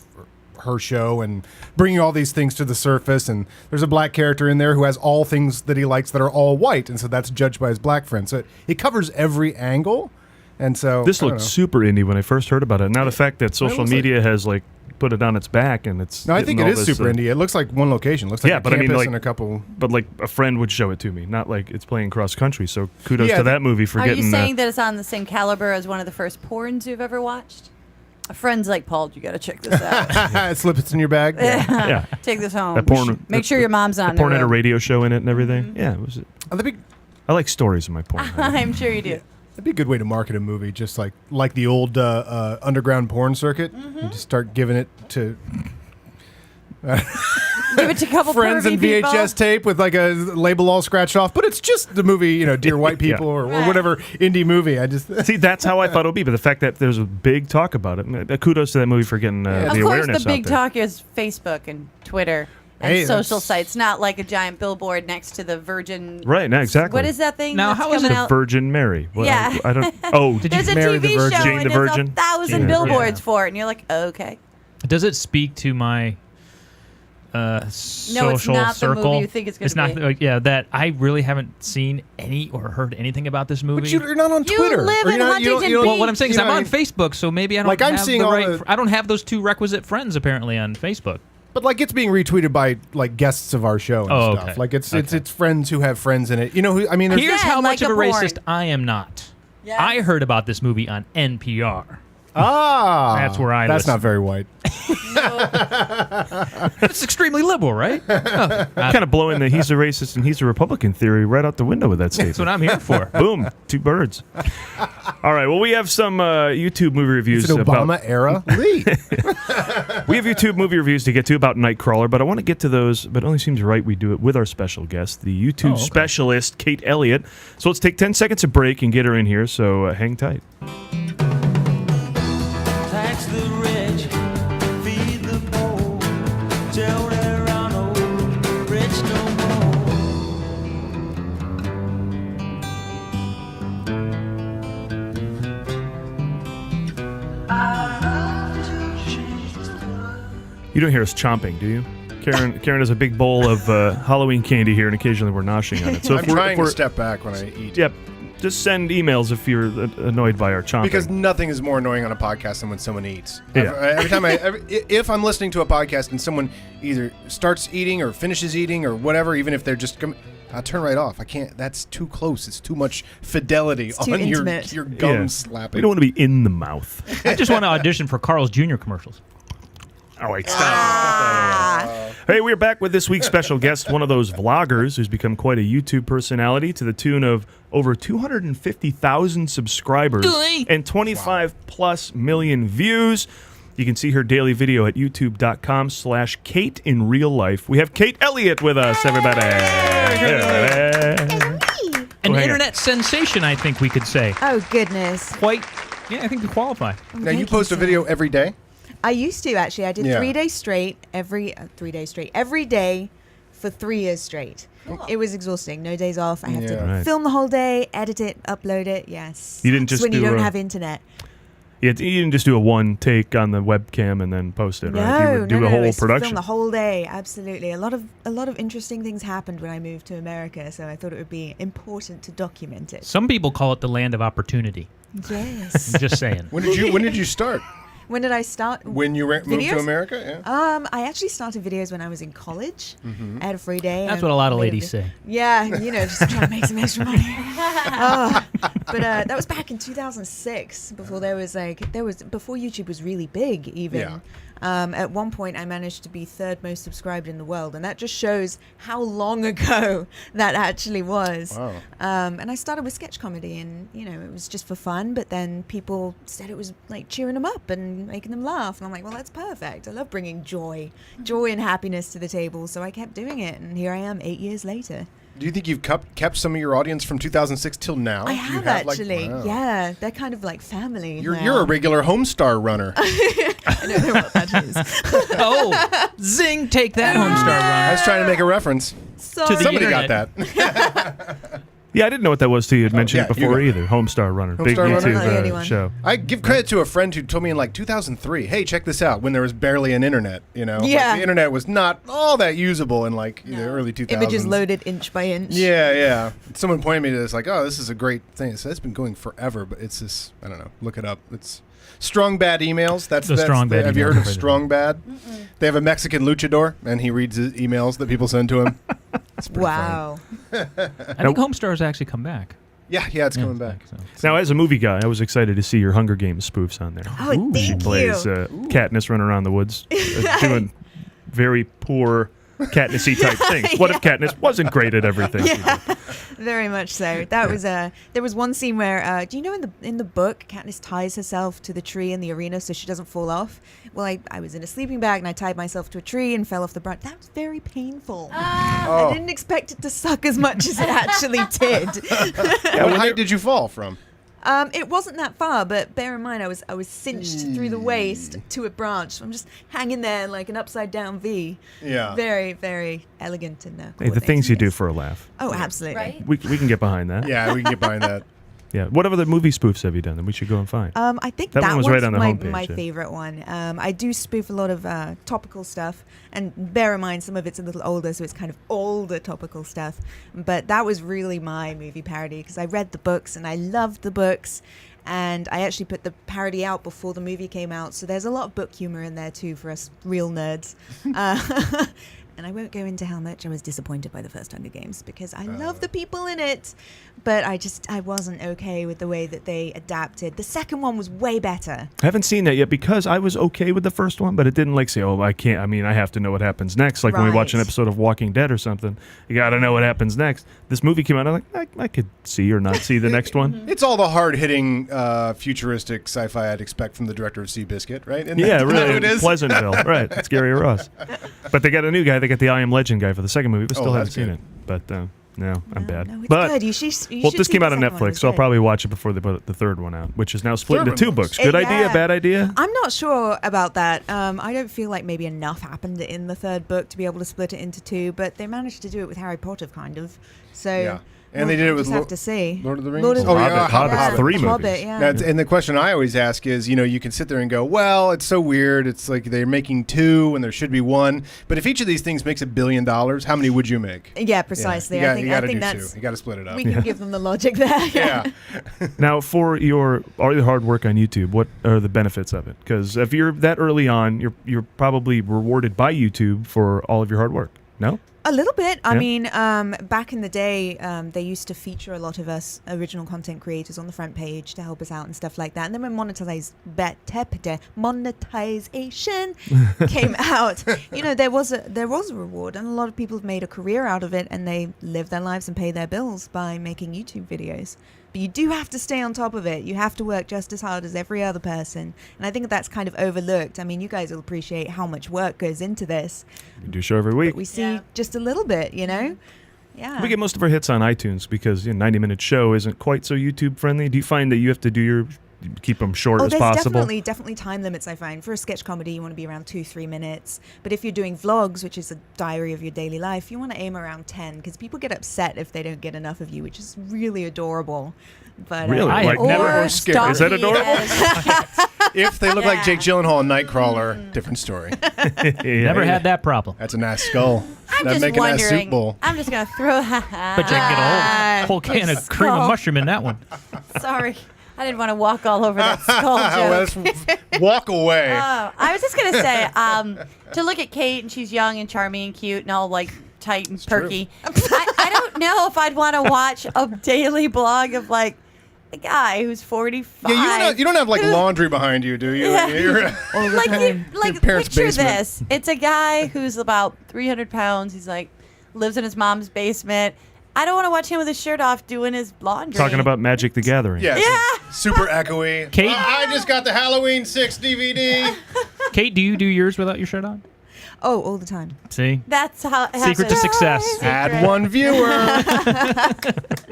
her show and bringing all these things to the surface. And there's a black character in there who has all things that he likes that are all white, and so that's judged by his black friends. So it covers every angle. And so This looked super indie when I first heard about it. Now the fact that social looks media has like put it on its back and it's No, I think getting it all is this, super indie. It looks like one location. It looks like Yeah, a but I campus mean, like- and a couple. But like a friend would show it to me, not like it's playing cross country. So kudos Yeah, to that movie for Are getting. you saying that it's on the same caliber as one of the first porns you've ever watched? A friend's like, Paul, you got to check this out. Slip it in your bag. Yeah. yeah, Take this home. that porn. Make sure your mom's on that porn the had a road. radio show in it and everything. Mm-hmm. Yeah, it was. Oh, that'd I like stories in my porn. I'm sure you do. be a good way to market a movie, just like the old underground porn circuit. You just start giving it to Give it to a couple friends and pervy VHS people. tape with like a label all scratched off, but it's just the movie, Dear White People or whatever indie movie. I just See, that's how I thought it would be. But the fact that there's a big talk about it, kudos to that movie for getting the Of course, awareness the big out there. talk is Facebook and Twitter and Hey, social that's- sites, not like a giant billboard next to the Virgin. Right, no, exactly. What is that thing? Now, that's how is coming it out? Virgin Mary. Well, Yeah. I don't. Oh, Did you There's a marry the TV Virgin? show Jane and the there's Virgin? 1,000 Jane the Virgin. billboards for it, and you're like, okay. Does it speak to my social not the circle? movie you think it's gonna It's not. be. That I really haven't seen any or heard anything about this movie. But you're not on You Twitter. live Or in you're not- you don't- Huntington you don't- Well, what I'm saying is you know I'm on what I mean? Facebook, so maybe I don't Like, I'm have seeing the all right. the- I don't have those 2 requisite friends apparently on Facebook. But like it's being retweeted by like guests of our show and Oh, stuff. okay. Like it's Okay. it's friends who have friends in it. Who I mean? There's, Here's Yeah, how much like of a a porn. racist I am not. Yes. I heard about this movie on NPR. that's where I That's listen. not very white. It's extremely liberal, right? kind of blowing the he's a racist and he's a Republican theory right out the window with that statement. That's what I'm here for. Boom, 2 birds. All right, well, we have some YouTube movie reviews It's an about. Obama era lead. We have YouTube movie reviews to get to about Nightcrawler, but I want to get to those. But it only seems right we do it with our special guest, the YouTube specialist Kate Elliott. So let's take 10 seconds of break and get her in here. So hang tight. Tax the rich, feed the poor, tell there are no rich no You don't hear us chomping, do you? Karen has a big bowl of Halloween candy here, and occasionally we're noshing on it. So I'm trying to step back when I eat. Yep. Just send emails if you're annoyed by our chomping. Because nothing is more annoying on a podcast than when someone eats. Yeah. Every time if I'm listening to a podcast and someone either starts eating or finishes eating or whatever, even if they're just, I'll turn right off. I can't. That's too close. It's too much fidelity too on intimate. your gums slapping. we don't want to be in the mouth. I just want to audition for Carl's Jr. commercials. All right, stop. Hey, we're back with this week's special guest, one of those vloggers who's become quite a YouTube personality to the tune of over 250,000 subscribers and 25 plus million views. You can see her daily video at youtube.com/Kate in real life. We have Kate Elliott with us, everybody. An hang internet sensation, I think we could say. Oh, goodness. Quite, I think we qualify. Now, you post a video every day? I used to, actually. I did Yeah. 3 days straight, every day for 3 years straight. It was exhausting. No days off. I had to Right. film the whole day, edit it, upload it. Yes. You didn't just It's when you do don't a- have internet. You didn't just do a one take on the webcam and then post it, right? You would do no, a whole it's production. Film the whole day. Absolutely. A lot of interesting things happened when I moved to America, so I thought it would be important to document it. Some people call it the land of opportunity. Yes. Just saying. When did you start? When did I start? When you moved to Videos? America? Yeah. I actually started videos when I was in college. I had a free day. That's and what a lot of made ladies say. Yeah, just trying to make some extra money. But that was back in 2006, before before YouTube was really big, even. Yeah. At one point, I managed to be third most subscribed in the world, and that just shows how long ago that actually was. Wow. And I started with sketch comedy, and it was just for fun. But then people said it was like cheering them up and making them laugh, and I'm like, well, that's perfect. I love bringing joy and happiness to the table, so I kept doing it, and here I am 8 years later. Do you think you've kept some of your audience from 2006 till now? I have actually. Wow. Yeah, they're kind of like family. You're a regular Homestar runner. I don't know what that is. Oh, zing! Take that, Homestar I Runner. was trying to make a reference. Sorry. Somebody got internet. that. Yeah, I didn't know what that was till you had mentioned yeah, it you before got it. either. Homestar Runner. Big Homestar Runner? YouTube Not anyone. show. I give credit to a friend who told me in like 2003, hey, check this out, when there was barely an internet, Like, Yeah. the internet was not all that usable in like the early 2000s. Images loaded inch by inch. Yeah. Someone pointed me to this, like, oh, this is a great thing. So it's been going forever, but it's this, I don't know, look it up. It's Strong Bad Emails. That's Strong Bad Have you heard emails. of Strong Bad? They have a Mexican luchador, and he reads his emails that people send to him. It's pretty Wow. I think Homestar's actually come back. funny. Yeah, it's coming back. So. Now, as a movie guy, I was excited to see your Hunger Games spoofs on there. Oh, She thank plays you. Katniss running around the woods, doing very poor Katnissy type things. What if Katniss wasn't great at everything? Yeah, very much so. That was there was one scene where do you know in the book Katniss ties herself to the tree in the arena so she doesn't fall off? Well, I was in a sleeping bag and I tied myself to a tree and fell off the branch. That was very painful. I didn't expect it to suck as much as it actually did. What height did you fall from? It wasn't that far, but bear in mind I was cinched through the waist to a branch. So I'm just hanging there like an upside down V. Yeah. Very, very elegant and Hey, the things you do for a laugh. Oh, absolutely. Right? We can get behind that. Yeah, we can get behind that. Yeah. What other movie spoofs have you done that we should go and find? I think That that one was one's right on the my, homepage, my yeah. favorite one. I do spoof a lot of topical stuff, and bear in mind some of it's a little older, so it's kind of older topical stuff. But that was really my movie parody because I read the books and I loved the books, and I actually put the parody out before the movie came out. So there's a lot of book humor in there too for us real nerds. And I won't go into how much I was disappointed by the first Hunger Games because I love the people in it, but I wasn't okay with the way that they adapted. The second one was way better. I haven't seen that yet because I was okay with the first one, but it didn't like say, oh, I can't. I mean, I have to know what happens next. Like when we watch an Right. episode of Walking Dead or something, you got to know what happens next. This movie came out, I'm like, I could see or not see the next one. It's all the hard-hitting, futuristic sci-fi I'd expect from the director of Seabiscuit, right? Isn't Yeah, that really. what it is? Pleasantville, right? It's Gary Ross. But they got a new guy. They got the I Am Legend guy for the second movie, but still haven't that's seen good. it. But no, I'm bad. No, it's but good. You should well, see this came the out on second one. Netflix, It's so I'll good. probably watch it before they put the third one out, which is now split Third into one two was- books. Good idea, Yeah. bad idea? I'm not sure about that. I don't feel like maybe enough happened in the third book to be able to split it into two, but they managed to do it with Harry Potter, kind of. So Yeah. And they did it with just have to see. Lord of the Rings? Lord of the Oh, Rings. yeah, Hobbit, 3 movies. Hobbit, yeah. And the question I always ask is, you can sit there and go, well, it's so weird. It's like they're making 2 and there should be 1. But if each of these things makes $1 billion, how many would you make? Yeah, precisely. You I think gotta do that's 2. You got to split it up. we can give them the logic there. Yeah. Now, for all your hard work on YouTube, what are the benefits of it? Because if you're that early on, you're probably rewarded by YouTube for all of your hard work. No? A little bit. I Yeah. mean, back in the day, they used to feature a lot of us original content creators on the front page to help us out and stuff like that. And then when monetization came out, there was a reward, and a lot of people have made a career out of it, and they live their lives and pay their bills by making YouTube videos. But you do have to stay on top of it. You have to work just as hard as every other person. And I think that's kind of overlooked. I mean, you guys will appreciate how much work goes into this. You do a show every week. But we see just a little bit, Yeah. We get most of our hits on iTunes because 90-minute show isn't quite so YouTube friendly. Do you find that you have to keep them short as there's possible? definitely time limits, I find. For a sketch comedy, you want to be around 2-3 minutes. But if you're doing vlogs, which is a diary of your daily life, you want to aim around 10 because people get upset if they don't get enough of you, which is really adorable. But Really? I Like have never- Or scary. Is that adorable? If they look like Jake Gyllenhaal in Nightcrawler, different story. Never had that problem. That's a nice skull. I'm That'd just make a nice soup wondering. bowl. I'm just gonna throw. But you can get a whole can of cream of mushroom in that one. Sorry. I didn't want to walk all over that skull joke. Walk away. I was just gonna say, to look at Kate and she's young and charming and cute and all like tight and perky. I don't know if I'd want to watch a daily blog of like a guy who's 45. Yeah, you don't have like laundry behind you, do you? Yeah. You're, like parents' picture basement. this. It's a guy who's about 300 pounds. He's like lives in his mom's basement. I don't want to watch him with his shirt off doing his laundry. Talking about Magic the Gathering. yeah, Yeah. super echoey. Kate? I just got the Halloween 6 DVD. Kate, do you do yours without your shirt on? Oh, all the time. See? That's how it Secret to happens. success. Add one viewer.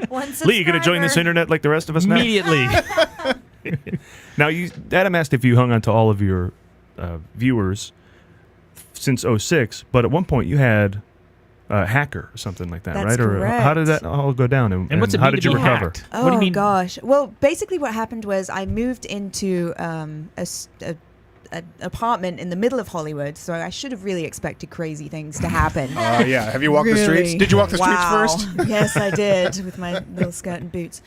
One Lee, you going to join this subscriber. internet like the rest of us now? Immediately. Now, Adam asked if you hung on to all of your viewers since 06, but at one point you had a hacker or something like that, That's right? Or how did that all go down? And what's it how mean did to you be recover? hacked? Oh, What do you mean? gosh. Well, basically what happened was I moved into an apartment in the middle of Hollywood, so I should have really expected crazy things to happen. Yeah. Have you walked the Really? streets? Did you walk the streets Wow. first? Yes, I did, with my little skirt and boots.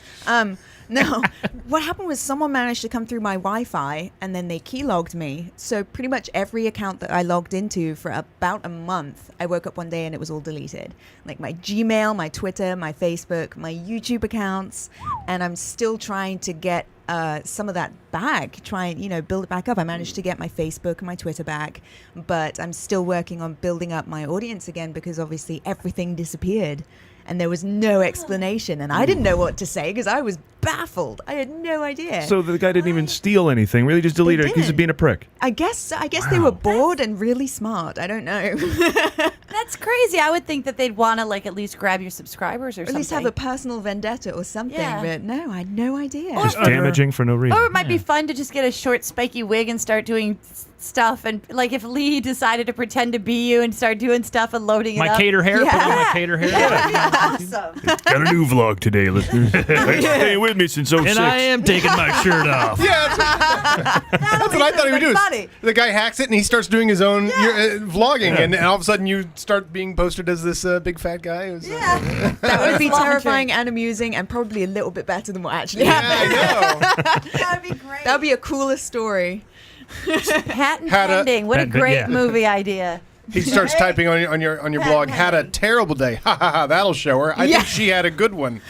No, what happened was someone managed to come through my Wi-Fi, and then they keylogged me. So pretty much every account that I logged into for about a month, I woke up one day and it was all deleted. Like my Gmail, my Twitter, my Facebook, my YouTube accounts, and I'm still trying to get some of that back, try and build it back up. I managed to get my Facebook and my Twitter back, but I'm still working on building up my audience again because obviously everything disappeared and there was no explanation, and I didn't know what to say because I was baffled. I had no idea. So the guy didn't even steal anything, really just deleted it. He's just being a prick. I guess they were bored and really smart. I don't know. That's crazy. I would think that they'd want to like at least grab your subscribers or At something. least have a personal vendetta or something. Yeah. But no, I had no idea. Just damaging for no reason. Or it might be fun to just get a short spiky wig and start doing stuff. And like if Lee decided to pretend to be you and start doing stuff and loading it My up. cater hair? Put on my cater hair? Awesome. Got a new vlog today, listeners. Stay with me since 06. And I am taking my shirt off. Yeah, that's what I thought he would do. Funny. The guy hacks it and he starts doing his own vlogging, and all of a sudden you start being posted as this big fat guy. Who's, That would be Laundry. terrifying and amusing and probably a little bit better than what actually yeah, happened. I know. That would be great. That would be a cooler story. Patent Had a- pending. What a Patent- great yeah. movie idea. He starts typing on your blog. Had a terrible day. Ha ha ha. That'll show her. I think she had a good one.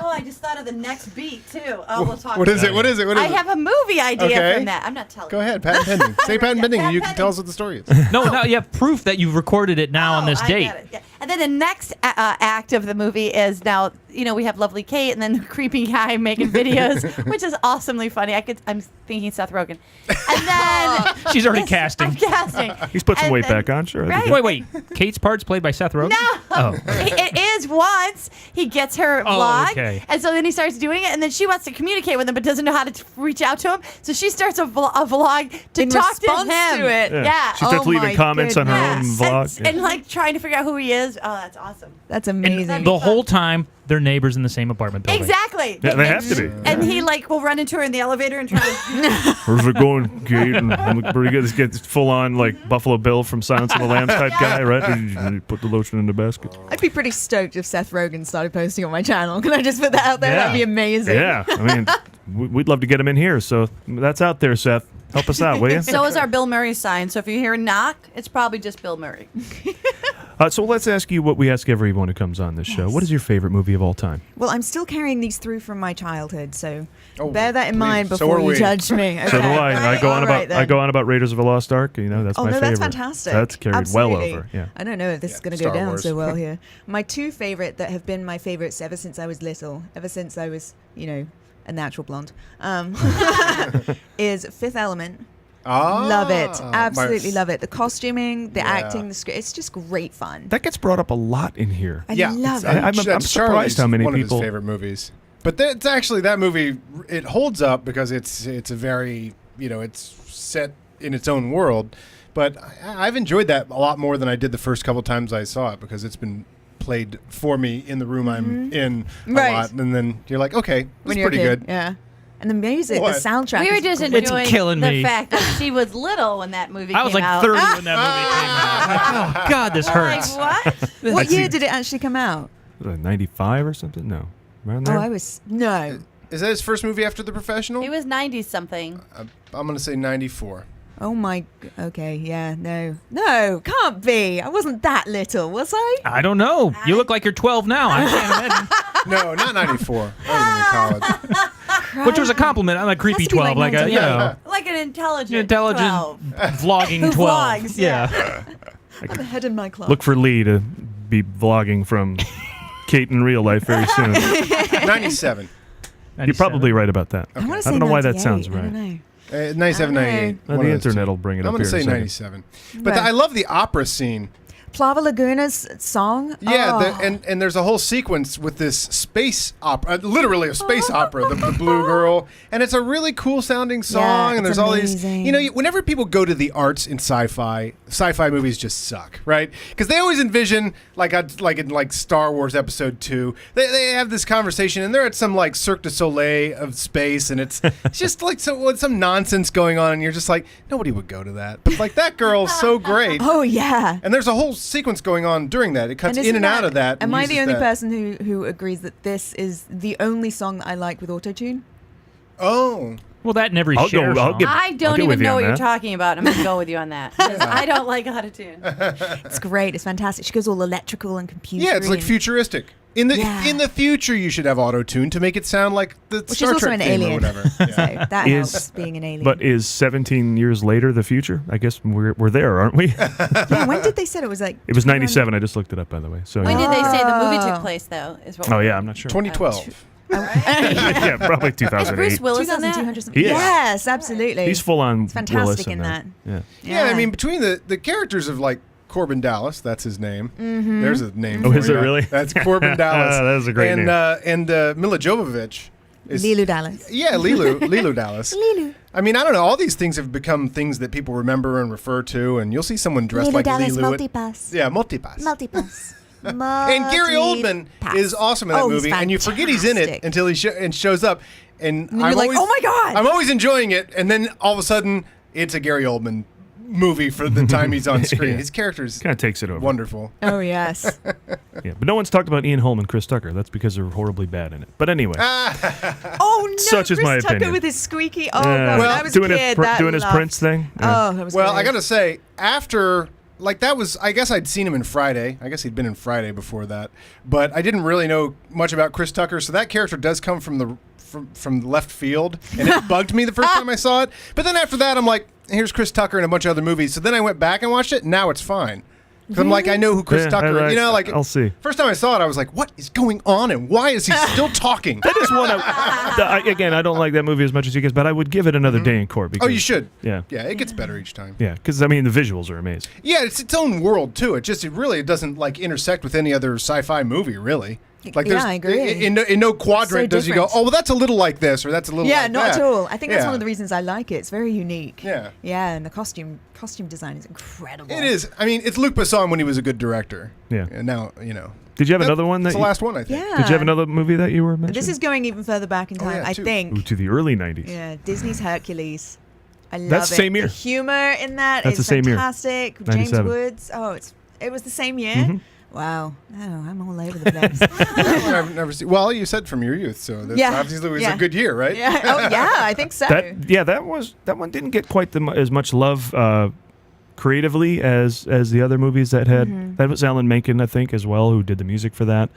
Oh, I just thought of the next beat too. Oh, we'll talk. What is about it? What is it? What is I it? have a movie idea Okay. from that. I'm not telling. Go you. ahead. Patent pending. Say patent pending. and You can Patent tell us what the story is. No, you have proof that you've recorded it now on this I date. get it. Yeah. And then the next act of the movie is now, we have lovely Kate and then the creepy guy making videos, which is awesomely funny. I'm thinking Seth Rogen. And then She's already casting. I'm casting. He's put some And weight then- back on, sure. I Right. think Wait. Kate's part's played by Seth Rogen? No, Oh. it is once he gets her Oh, vlog, okay. and so then he starts doing it, and then she wants to communicate with him, but doesn't know how to reach out to him. So she starts a vlog to In talk to response him. to it. Yeah. She starts Oh leaving my comments on her own goodness. vlog. And like trying to figure out who he is. Oh, that's awesome. That's amazing. And the whole time, they're neighbors in the same apartment building. Exactly. Yeah, they have to be. And he like will run into her in the elevator and try to. How's it going, Kate? And I'm pretty good. This gets full on like Buffalo Bill from Silence of the Lambs type guy, right? You put the lotion in the basket. I'd be pretty stoked if Seth Rogen started posting on my channel. Can I just put that out there? Yeah. That'd be amazing. Yeah, I mean, we'd love to get him in here. So that's out there, Seth. Help us out, will you? So is our Bill Murray sign. So if you hear a knock, it's probably just Bill Murray. So let's ask you what we ask everyone who comes on this show. What is your favorite movie of all time? Well, I'm still carrying these through from my childhood, so Oh, bear that in please. mind So before are you we. judge me. So do okay? I. I go on All right, about I then. go on about Raiders of the Lost Ark. You know, that's Oh my no, favorite. that's fantastic. That's carried Absolutely. well over. Yeah. I don't know if this is going to Star go down Wars. so well here. My two favorite that have been my favorites ever since I was little, ever since I was, a natural blonde, is Fifth Element. Love it. Absolutely love it. The costuming, the acting, the script. It's just great fun. That gets brought up a lot in here. I love it. I'm That's surprised Charlie's how many one people. of his favorite movies. But it's actually that movie. It holds up because it's a very it's set in its own world. But I've enjoyed that a lot more than I did the first couple times I saw it because it's been played for me in the room I'm in a Right. lot, and then you're like, okay, it's When you're a pretty kid, good. yeah. And the music, What? the soundtrack. We were is just great. It's enjoying killing the me. fact that she was little when that movie I was came like out. 30 when that movie came out. Like, oh, God, this hurts. Like, what? What year did it actually come out? Was it 95 or something? No. Around there? Oh, I was no. Is that his first movie after The Professional? He was 90 something. I'm going to say 94. Oh my. Okay, yeah, no, can't be. I wasn't that little, was I? I don't know. You look like you're 12 now. I can't imagine. No, not 94. I was in college. Which was a compliment. I'm a creepy Has to be 12, like like a 19. Like an intelligent intelligent 12. vlogging Who 12. vlogs, yeah. I'm ahead in my class. Look for Lee to be vlogging from Kate in real life very soon. 97. You're probably right about that. I want to I say don't know why that 98. sounds I right. don't know. 97, 98. The one of those internet two. will bring it up I'm going here to in a say second. 97. But Right. I love the opera scene. Plava Laguna's song. Yeah, Oh. and there's a whole sequence with this space opera, literally a space opera, the Blue Girl, and it's a really cool sounding song. And it's there's all these, amazing. you know, whenever people go to the arts in sci-fi movies just suck, right? Because they always envision like in Star Wars Episode 2, they have this conversation and they're at some like Cirque du Soleil of space, and it's just like some nonsense going on, and you're just like, nobody would go to that, but like that girl's so great. Oh yeah. And there's a whole sequence going on during that. It cuts isn't in and out of that. Am and I the uses only that. person who agrees that this is the only song that I like with autotune? Oh. Well, that in every I'll Cher go- I'll song. give- I I'll don't get with even you know on what you're that. talking about. I'm going to go with you on that. 'Cause I don't like autotune. It's great. It's fantastic. She goes all electrical and computer. Yeah, it's like futuristic. In the Yeah. in the future, you should have auto tune to make it sound like the Which Star is also Trek an theme alien. or whatever. So Yeah. that Is- helps being an alien. But is 17 years later the future? I guess we're there, aren't we? yeah, when did they say it was like? It was 97. I just looked it up, by the way. So When did they say the movie Oh. took place, though? Is what Oh yeah, I'm not sure. 2012. Yeah, probably Is 2008. Bruce Willis in that? 2200. He is. Yes, absolutely. He's full on It's fantastic Willis in that. Yeah. Yeah, I mean, between the characters of like Corbin Dallas, that's his name. Mm-hmm. There's a name. Oh, for is you. it really? That's Corbin Dallas. That is a great and, name. And Mila Jovovich. Is, Lilu Dallas. Yeah, Lilu Dallas. Lilu. I mean, I don't know. All these things have become things that people remember and refer to, and you'll see someone dressed like Lilu. Multipass. Yeah, multipass. Multipass. And Gary Oldman is awesome in that movie, and you forget he's in it fantastic. until he shows up, and you're like, oh my God! I'm always enjoying it, and then all of a sudden, it's a Gary Oldman movie for the time he's on screen. Yeah. His character's Kind of takes it over. wonderful. Oh yes. Yeah, but no one's talked about Ian Holm and Chris Tucker. That's because they're horribly bad in it. But anyway, Oh no. Such is Chris my Tucker opinion. with his squeaky. Oh Yeah. god. Well, I was a doing kid. doing his that Prince thing. Yeah. Oh, that was. Well, great. I gotta say, after like that was, I guess I'd seen him in Friday. I guess he'd been in Friday before that, but I didn't really know much about Chris Tucker. So that character does come from left field, and it bugged me the first time I saw it. But then after that, I'm like, here's Chris Tucker in a bunch of other movies. So then I went back and watched it. And now it's fine. 'Cause I'm like, I know who Chris Yeah, Tucker. You know, like I'll see. First time I saw it, I was like, what is going on, and why is he still talking? That is one. Again, I don't like that movie as much as you guys, but I would give it another day in court. Because, Oh, you should. Yeah. Yeah, it gets better each time. Yeah, because I mean the visuals are amazing. Yeah, it's its own world too. It really doesn't like intersect with any other sci-fi movie, really. Like Yeah, there's I agree. in no quadrant So does you go, different. oh well, that's a little like this or that's a little Yeah, like not that. at all. I think that's Yeah. one of the reasons I like it. It's very unique. Yeah. Yeah, and the costume design is incredible. It is. I mean, it's Luc Besson when he was a good director. Yeah. And now, you know. Did you have another one? That's That the you- last one, I think. Yeah. Did you have another movie that you were mentioning? This is going even further back in Oh, time. yeah, I too. think. Ooh, to the early '90s. Yeah, Disney's Hercules. I love That's it. the same year. The humor in that That's is the same year. fantastic. James 97. Woods. Oh, it was the same year. Mm-hmm. Wow. Oh, I'm all over the place. That one I've never seen. Well, you said from your youth, so that's Yeah. obviously it was Yeah. a good year, right? yeah. Oh, yeah. I think so. That one didn't get quite as much love creatively as the other movies that had. Mm-hmm. That was Alan Menken, I think, as well, who did the music for that.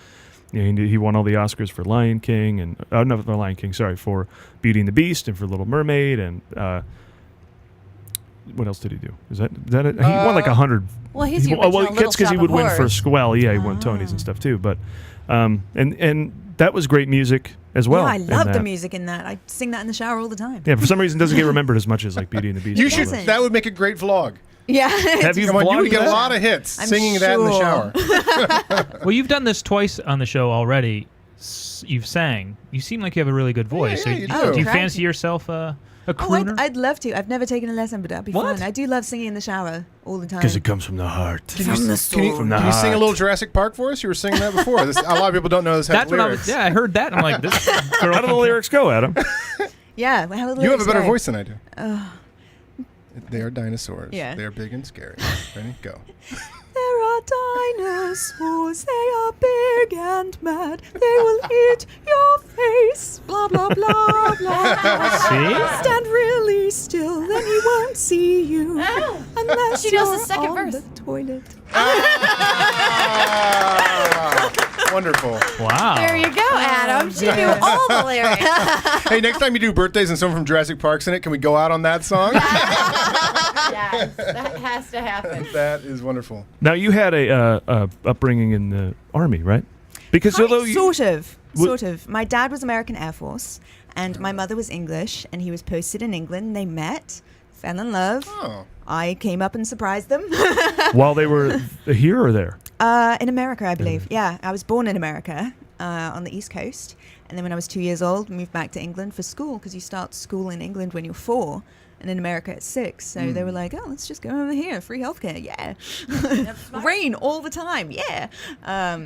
You know, he won all the Oscars for Lion King and not for Lion King, sorry, for Beauty and the Beast and for Little Mermaid and what else did he do? Is that it? He won like 100. Well, he's the well, original that's Little because he Shop would of win for Horrors. Squall. Yeah, he won Tonys and stuff too. But and that was great music as well. I in love the that. music in that. I sing that in the shower all the time. Yeah, for some reason, it doesn't get remembered as much as like Beauty and the Beast. You does. should. doesn't. That would make a great vlog. Yeah. Have you Come on, you would vlogged get a that? lot of hits I'm singing that in the sure. shower. Well, you've done this twice on the show already. You've sang. You seem like you have a really good voice. yeah, So you do. do you Thank fancy you. yourself a Oh, crooner? I'd love to. I've never taken a lesson, but that'd be What? fun. I do love singing in the shower all the time. Because it comes from the heart. Can you From the sing a heart. little Jurassic Park for us? You were singing that before. A lot of people don't know this has That's what I lyrics. was. Yeah, I heard that. I'm like, this girl. How do the lyrics go, Adam? Yeah. Well, how do the You have a lyrics better go? voice than I do. They are dinosaurs. Yeah. They are big and scary. Ready? Go. There are dinosaurs. They are big and mad. They will eat your face. blah, blah, blah, blah. See? Stand really still, then he won't see you. Unless She knows the you're second on verse. the toilet. Wonderful. Wow. There you go, Adam. She knew all the lyrics. Hey, next time you do birthdays and someone from Jurassic Park's in it, can we go out on that song? Yes, that has to happen. That is wonderful. Now you had a upbringing in the army, right? Because although you, Sort of. My dad was American Air Force, and my mother was English, and he was posted in England. They met, fell in love. Oh. I came up and surprised them. while they were here or there, In America, I believe. Yeah, I was born in America on the East Coast. And then when I was 2 years old, moved back to England for school, because you start school in England when you're 4. And in America at 6. So they were like, oh, let's just go over here. Free healthcare. Yeah. Rain all the time. Yeah.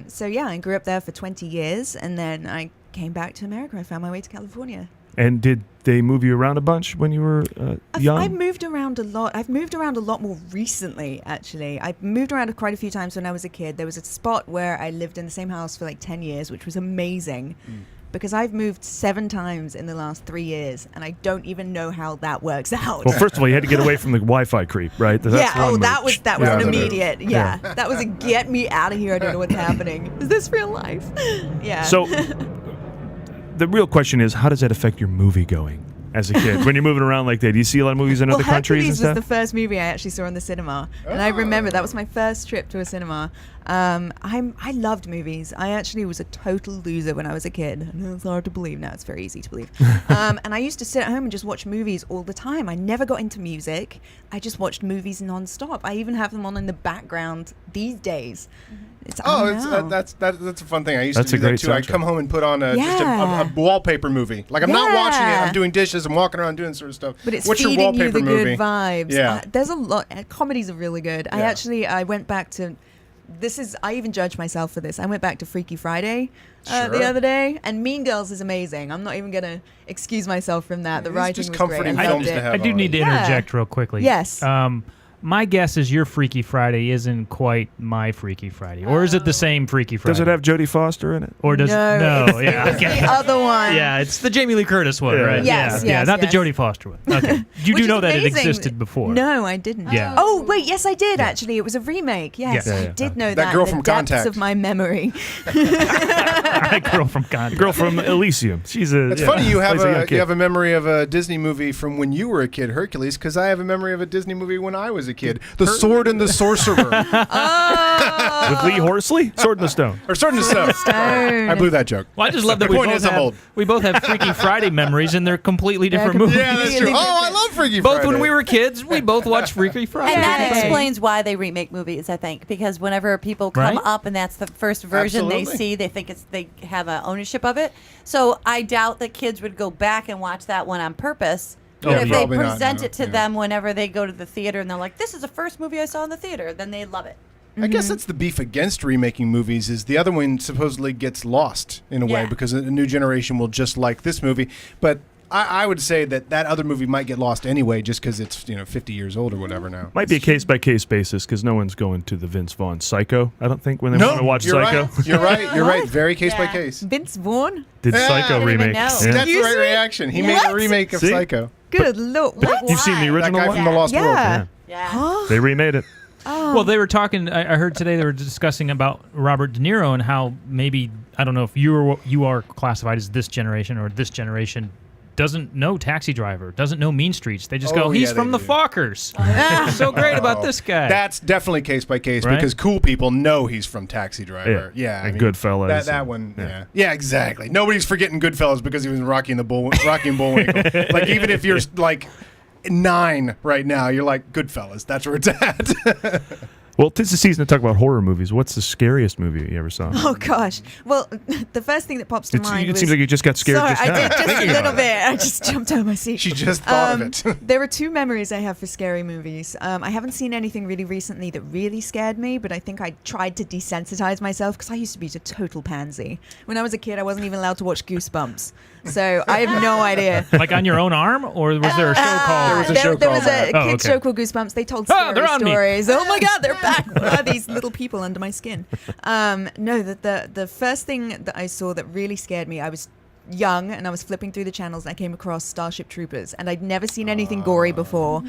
So, yeah, I grew up there for 20 years. And then I came back to America. I found my way to California. and did they move you around a bunch when you were young? I've moved around a lot. I've moved around a lot more recently, actually. I moved around quite a few times when I was a kid. There was a spot where I lived in the same house for like 10 years, which was amazing. Because I've moved 7 times in the last 3 years, and I don't even know how that works out. Well, first of all, you had to get away from the Wi-Fi creep, right? That's yeah. one Oh, move. that was Yeah. an immediate. Yeah. That was a get me out of here. I don't know what's happening. Is this real life? Yeah. So, the real question is, how does that affect your movie going as a kid when you're moving around like that? Do you see a lot of movies in other countries and Hercules stuff? was the first movie I actually saw in the cinema, and I remember that was my first trip to a cinema. I loved movies. I actually was a total loser when I was a kid. I know it's hard to believe now. It's very easy to believe. And I used to sit at home and just watch movies all the time. I never got into music. I just watched movies nonstop. I even have them on in the background these days. It's that's a fun thing. I used That's to a do that great too. I soundtrack. come home and put on just a wallpaper movie. Like I'm not watching it. I'm doing dishes. I'm walking around doing sort of stuff. But it's What's your feeding wallpaper you the movie? good vibes. Yeah. There's a lot. Comedies are really good. Yeah. I went back to. I even judge myself for this. I went back to Freaky Friday the Sure. other day, and Mean Girls is amazing. I'm not even going to excuse myself from that. The It's writing just was comforting great. I films loved to it. have I do on. need to Yeah. interject real quickly. Yes. My guess is your Freaky Friday isn't quite my Freaky Friday, or is it the same Freaky Friday? Does it have Jodie Foster in it? Or does No, it's Yeah, okay. the other one. Yeah, it's the Jamie Lee Curtis one, Yeah. right? Yes, yeah, yes, not yes. the Jodie Foster one. Okay, you Which do is know that it amazing. existed before. No, I didn't. Yeah. Oh, wait, yes, I did, actually. It was a remake. Yes, Yeah. I Yeah, did know That that. girl in the from depths Contact. of my memory. Girl from Contact. Girl from Elysium. She's a. It's funny you have plays young a kid. memory of a Disney movie from when you were a kid, Hercules, because I have a memory of a Disney movie when I was a kid, The Sword and the Sorcerer, with Lee Horsley, Sword in the Stone. or Sword and the Stone. Stone. I blew that joke. Well, I just love that The we point both, is I'm old. we both have Freaky Friday memories, and they're completely different movies. Yeah, that's true. Oh, I love Freaky Both Friday. when we were kids, we both watched Freaky Friday. And that Yay. explains why they remake movies, I think, because whenever people come Right? up and that's the first version they Absolutely. see, they think they have ownership of it. So I doubt that kids would go back and watch that one on purpose. Oh, But if yeah. they Probably not, present no. it to Yeah. them whenever they go to the theater and they're like, "This is the first movie I saw in the theater," then they love it. I guess that's the beef against remaking movies is the other one supposedly gets lost in a way Yeah. because a new generation will just like this movie. But I would say that other movie might get lost anyway just because it's 50 years old or whatever now. Might be a case-by-case basis because no one's going to the Vince Vaughn Psycho, I don't think, when they want to watch you're Psycho. right. You're right. You're right. Very case by Yeah. case. Vince Vaughn? Did Yeah. Psycho Didn't even remake. know. Yeah. That's the right Excuse me? reaction. He made What? a remake of See? Psycho. Good lord. What? You've seen the That original guy one? from The Lost World. Yeah. Yeah. They remade it. Well, they were talking. I heard today they were discussing about Robert De Niro and how maybe I don't know if you are classified as this generation or this generation doesn't know Taxi Driver, doesn't know Mean Streets. They just Oh, go, he's yeah, from they the do. Fockers. What's so great about this guy? That's definitely case by case Right? because cool people know he's from Taxi Driver. Yeah. Yeah, And Goodfellas That and- one. yeah. Yeah, exactly. Nobody's forgetting Goodfellas because he was in Rocky and Bullwinkle. Like even if you're like 9 right now, you're like Goodfellas. That's where it's at. Well, 'tis the season to talk about horror movies. What's the scariest movie you ever saw? Oh gosh. Well, the first thing that pops to mind It was. seems like you just got scared Sorry, just now. I did just a Thinking little about it. bit. I just jumped out of my seat. She just thought of it. There are 2 memories I have for scary movies. I haven't seen anything really recently that really scared me, but I think I tried to desensitize myself because I used to be a total pansy. When I was a kid, I wasn't even allowed to watch Goosebumps. So I have no idea. Like on your own arm, or was there a show called? There was a show there called was a that. Oh, kids okay. show called Goosebumps. They told Ah, scary they're on me. stories. Oh my God, they're back. What are these little people under my skin? No, the first thing that I saw that really scared me, I was young and I was flipping through the channels and I came across Starship Troopers, and I'd never seen anything gory before,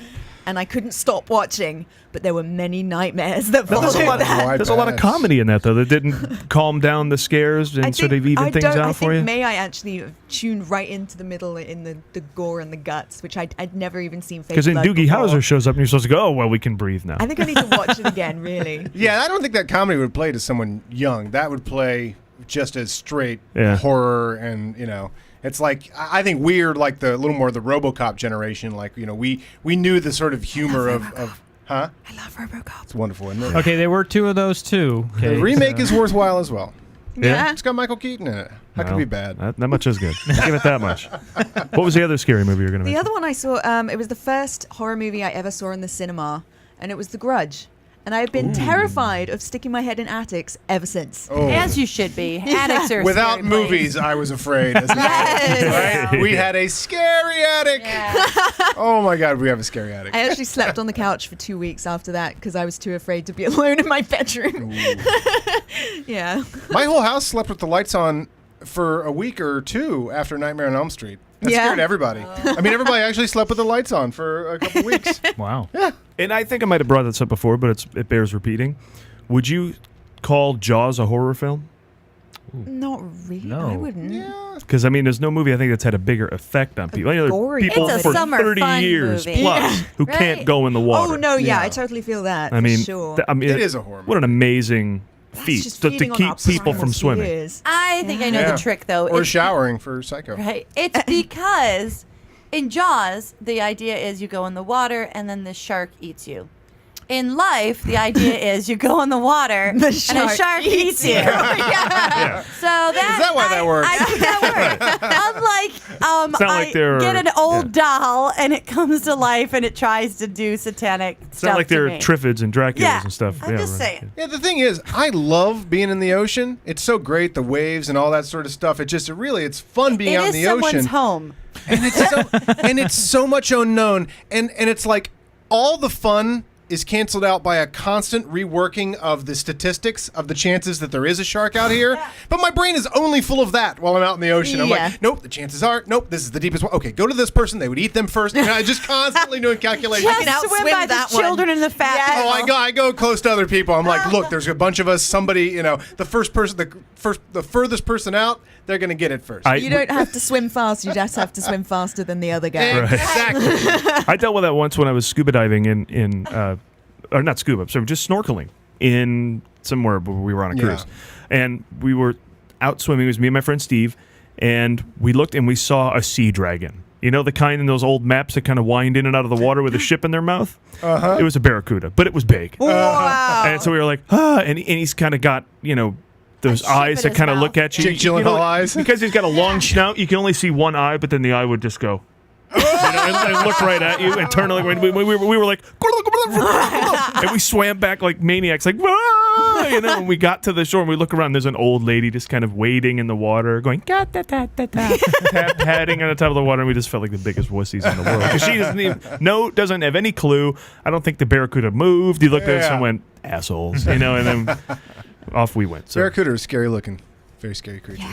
and I couldn't stop watching, but there were many nightmares that followed that. There's a lot of comedy in that, though, that didn't calm down the scares and sort of even things out for you. I actually tuned right into the middle in the gore and the guts, which I'd never even seen fake Because then blood Doogie before. Howser shows up and you're supposed to go, oh, well, we can breathe now. I think I need to watch it again, really. Yeah, I don't think that comedy would play to someone young. That would play just as straight horror, and it's like, I think we're like the little more the RoboCop generation. Like, we knew the sort of humor of huh? I love RoboCop. It's wonderful, isn't it? Okay, there were two of those too. The remake is worthwhile as well. Yeah. It's got Michael Keaton in it. That could be bad. That much is good. Give it that much. What was the other scary movie you were going to The mention? other one I saw, it was the first horror movie I ever saw in the cinema, and it was The Grudge. And I've been terrified of sticking my head in attics ever since. Oh. As you should be. Attics are a Without scary movies, place. I was afraid. As a Yes. kid, right? We had a scary attic. Yeah. Oh my God, we have a scary attic. I actually slept on the couch for 2 weeks after that because I was too afraid to be alone in my bedroom. Yeah. My whole house slept with the lights on for a week or two after Nightmare on Elm Street. That Yeah. scared everybody. I mean, everybody actually slept with the lights on for a couple weeks. Wow. Yeah. And I think I might have brought this up before, but it bears repeating. Would you call Jaws a horror film? Not really. No. I wouldn't. Because, I mean, there's no movie I think that's had a bigger effect on people. Gory. People It's a for summer 30 fun years movie. plus who Right. can't go in the water. Oh, no, yeah, Yeah. I totally feel that. I mean, for sure. I mean, It is a horror What an amazing feat Just to feeding on keep our people primal from swimming. fears. I think I know Yeah. the trick, though. Or It's- showering for Psycho. Right. It's because in Jaws, the idea is you go in the water and then the shark eats you. In life, the idea is you go in the water and a shark eats you. Yeah. So that, Is that why that works? I think that works. Unlike It's not like they're- get an old doll and it comes to life and it tries to do satanic It's stuff not like to they're me. Triffids and Draculas Yeah, and stuff. I'm just right. saying. Yeah, the thing is, I love being in the ocean. It's so great, the waves and all that sort of stuff. It's fun being It out in is the someone's ocean. home. And it's so much unknown, and it's like all the fun is canceled out by a constant reworking of the statistics of the chances that there is a shark out here. But my brain is only full of that while I'm out in the ocean. I'm Yeah. like, nope, the chances are, nope, this is the deepest one. Okay, go to this person, they would eat them first. And I just constantly doing calculations. can Just swim outswim by that the one. children and the fat Yes. Oh, people. I go close to other people. I'm like, look, there's a bunch of us. Somebody, the first person, the furthest person out, they're gonna get it first. You don't have to swim fast. You just have to swim faster than the other guy. Exactly. I dealt with that once when I was scuba diving or not scuba, so just snorkeling in somewhere where we were on a cruise. And we were out swimming. It was me and my friend Steve, and we looked and we saw a sea dragon. You know, the kind in those old maps that kind of wind in and out of the water with a ship in their mouth? It was a barracuda, but it was big. Wow. And so we were like, and he's kind of got, those ship eyes in that his kind of mouth. look at you. Jake Gyllenhaal eyes. Because he's got a long snout, you can only see one eye, but then the eye would just go. And look right at you and turn like we were like and we swam back like maniacs like when we got to the shore and we look around, there's an old lady just kind of wading in the water going padding on the top of the water, and we just felt like the biggest wussies in the world because she doesn't have any clue. I don't think the barracuda moved. He looked at us and went assholes, and then off we went. So Barracuda is scary looking, very scary creature.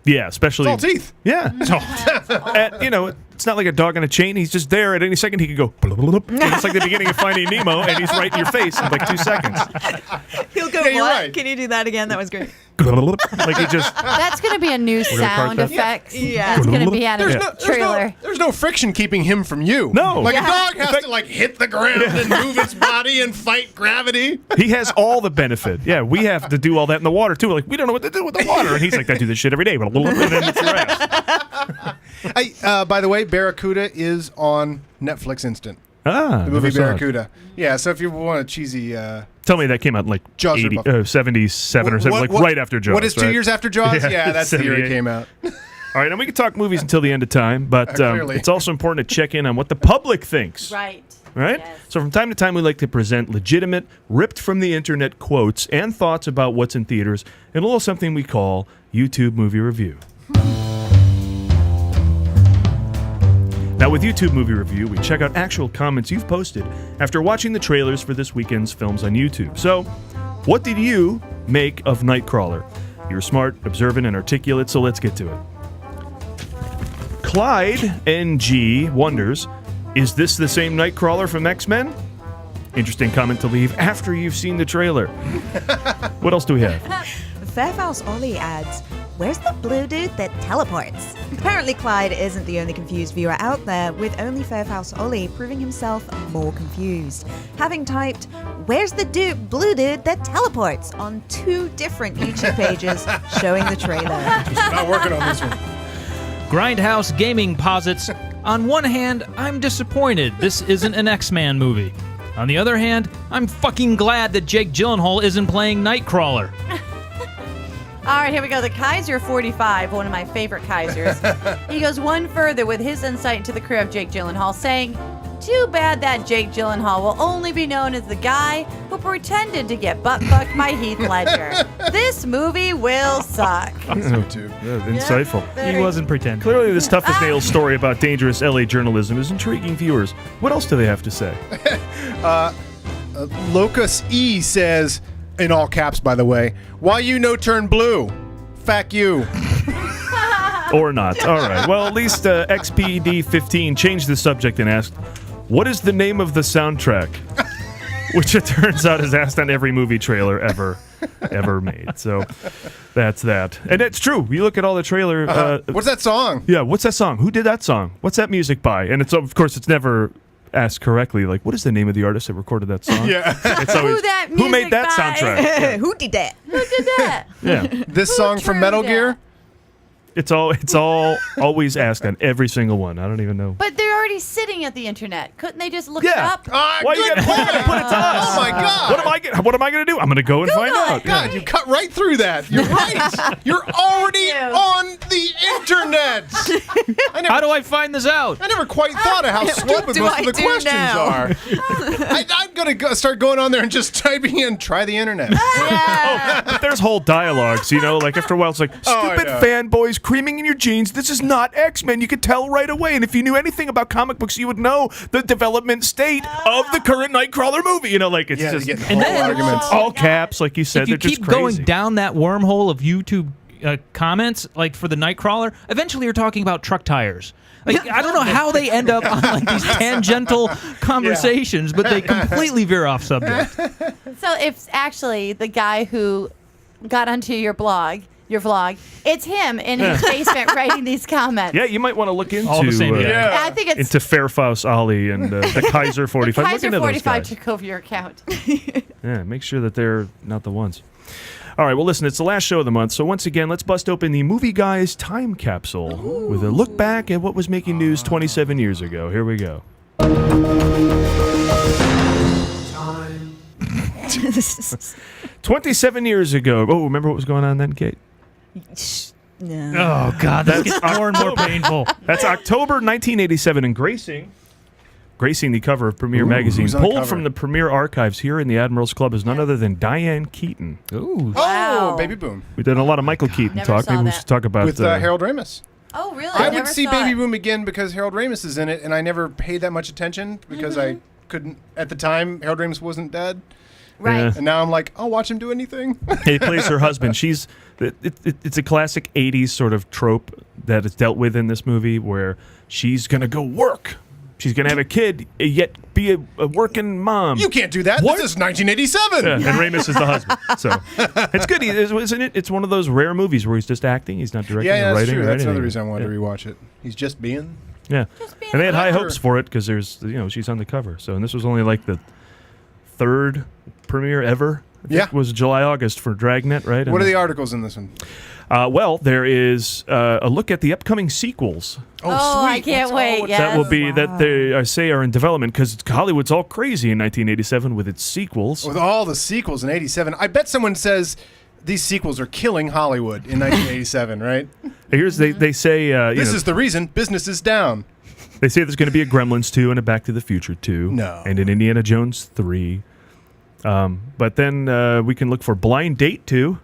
Yeah. especially It's all teeth. Yeah. And, it's not like a dog on a chain. He's just there. At any second, he could go. And it's like the beginning of Finding Nemo, and he's right in your face in like 2 seconds. He'll go, Yeah, you're what? right. Can you do that again? That was great. Like he just. That's going to be a new gonna sound park that. effect. Yeah. That's going to be out of There's the no, trailer. there's no friction keeping him from you. No. Like Yeah. a dog has to like hit the ground and move its body and fight gravity. He has all the benefit. Yeah, we have to do all that in the water too. We're like, we don't know what to do with the water, and he's like, I do this shit every day. And then it's your ass. By the way, Barracuda is on Netflix Instant. Ah, The movie never saw it. Barracuda. Yeah, so if you want a cheesy... Tell me that came out in like Jaws are 77 or something, like right after Jaws. What is 2 right? years after Jaws? Yeah, that's the year it 78. came out. All right, and we can talk movies until the end of time, but Clearly. it's also important to check in on what the public thinks. Right. Right? Yes. So from time to time, we like to present legitimate, ripped from the internet quotes and thoughts about what's in theaters in a little something we call YouTube Movie Review. Now, with YouTube Movie Review, we check out actual comments you've posted after watching the trailers for this weekend's films on YouTube. So, what did you make of Nightcrawler? You're smart, observant, and articulate, so let's get to it. Clyde NG wonders, is this the same Nightcrawler from X-Men? Interesting comment to leave after you've seen the trailer. What else do we have? Fairhouse Ollie adds, "Where's the blue dude that teleports?" Apparently Clyde isn't the only confused viewer out there, with only Fairhouse Ollie proving himself more confused, having typed, "Where's the blue dude that teleports?" on 2 different YouTube pages showing the trailer. Not working on this one. Grindhouse Gaming posits, on one hand, I'm disappointed this isn't an X-Man movie. On the other hand, I'm fucking glad that Jake Gyllenhaal isn't playing Nightcrawler. All right, here we go. The Kaiser 45, one of my favorite Kaisers. He goes one further with his insight into the career of Jake Gyllenhaal, saying, "Too bad that Jake Gyllenhaal will only be known as the guy who pretended to get butt-fucked by Heath Ledger. This movie will suck." Insightful. He wasn't pretending. Clearly, this Tough as Nails story about dangerous LA journalism is intriguing viewers. What else do they have to say? Locus E says, in all caps, by the way, "Why you no turn blue? Fuck you." Or not. All right. Well, at least XPD15 changed the subject and asked, what is the name of the soundtrack? Which it turns out is asked on every movie trailer ever made. So that's that. And it's true. You look at all the trailer. What's that song? Yeah, what's that song? Who did that song? What's that music by? And it's, of course, it's never asked correctly. Like, what is the name of the artist that recorded that song? Yeah. It's always, who made that by? soundtrack? Yeah. Who did that? Who did that? Yeah. This song from drew Metal that? Gear? It's all always asked on every single one. I don't even know. But they're already sitting at the internet. Couldn't they just look it Yeah. up? Why you gotta put it to us? Oh my God. What am I gonna do? I'm gonna go and find out. God, you cut right through that. You're right. You're already on the internet. How do I find this out? I never quite thought of how stupid do most I of the do questions now? are. I'm going to start going on there and just typing in, try the internet. But there's whole dialogues, like after a while it's like, stupid yeah. fanboys creaming in your jeans. This is not X-Men. You could tell right away. And if you knew anything about comic books, you would know the development state of the current Nightcrawler movie. It's Yeah, just getting And whole then- arguments. all caps, like you said. If you They're just keep going crazy. down that wormhole of YouTube comments, like for the Nightcrawler, eventually you're talking about truck tires. Like, I don't know how they end up on like these tangential conversations, but they completely veer off subject. So it's actually the guy who got onto your vlog, it's him in his basement writing these comments. Yeah, you might want to look into All the same guy. I think it's into Fairfaus Ollie and the Kaiser 45. Look Kaiser into those 45 guys. took over your account. Yeah, make sure that they're not the ones. All right, well, listen, it's the last show of the month, so once again, let's bust open the Movie Guys Time Capsule with a look back at what was making news 27 years ago. Here we go. 27 years ago. Oh, remember what was going on then, Kate? No. Oh, God, this gets more and more painful. That's October 1987, and gracing the cover of Premiere Magazine, who's on the pulled cover? from the Premiere archives here in the Admirals Club, is none other than Diane Keaton. Ooh. Wow. Oh, Baby Boom. We did a lot of Michael Keaton Never talk. saw Maybe we that. should talk about With Harold Ramis. Oh, really? I never would see saw Baby it. Boom again because Harold Ramis is in it, and I never paid that much attention because I couldn't, at the time, Harold Ramis wasn't dead. Right. Yeah. And now I'm like, I'll watch him do anything. He plays her husband. It's a classic 80s sort of trope that is dealt with in this movie where she's going to go work. She's going to have a kid, yet be a working mom. You can't do that. What? This is 1987. Yeah, and Ramis is the husband. So it's good. Isn't it? It's one of those rare movies where he's just acting. He's not directing Yeah, or that's writing. true. or That's anything. another reason I wanted to rewatch it. He's just being. Yeah. being And they had high actor. hopes for it because she's on the cover. So, and this was only like the third premiere ever. I think Yeah. it was July, August for Dragnet, right? What are the articles in this one? Well, there is a look at the upcoming sequels. Oh, I can't wait. Yes. That will be that they are in development because Hollywood's all crazy in 1987 with its sequels. With all the sequels in 87, I bet someone says these sequels are killing Hollywood in 1987, right? They say This is the reason business is down. they say there's going to be a Gremlins 2 and a Back to the Future 2. No. And an Indiana Jones 3. But then we can look for Blind Date 2.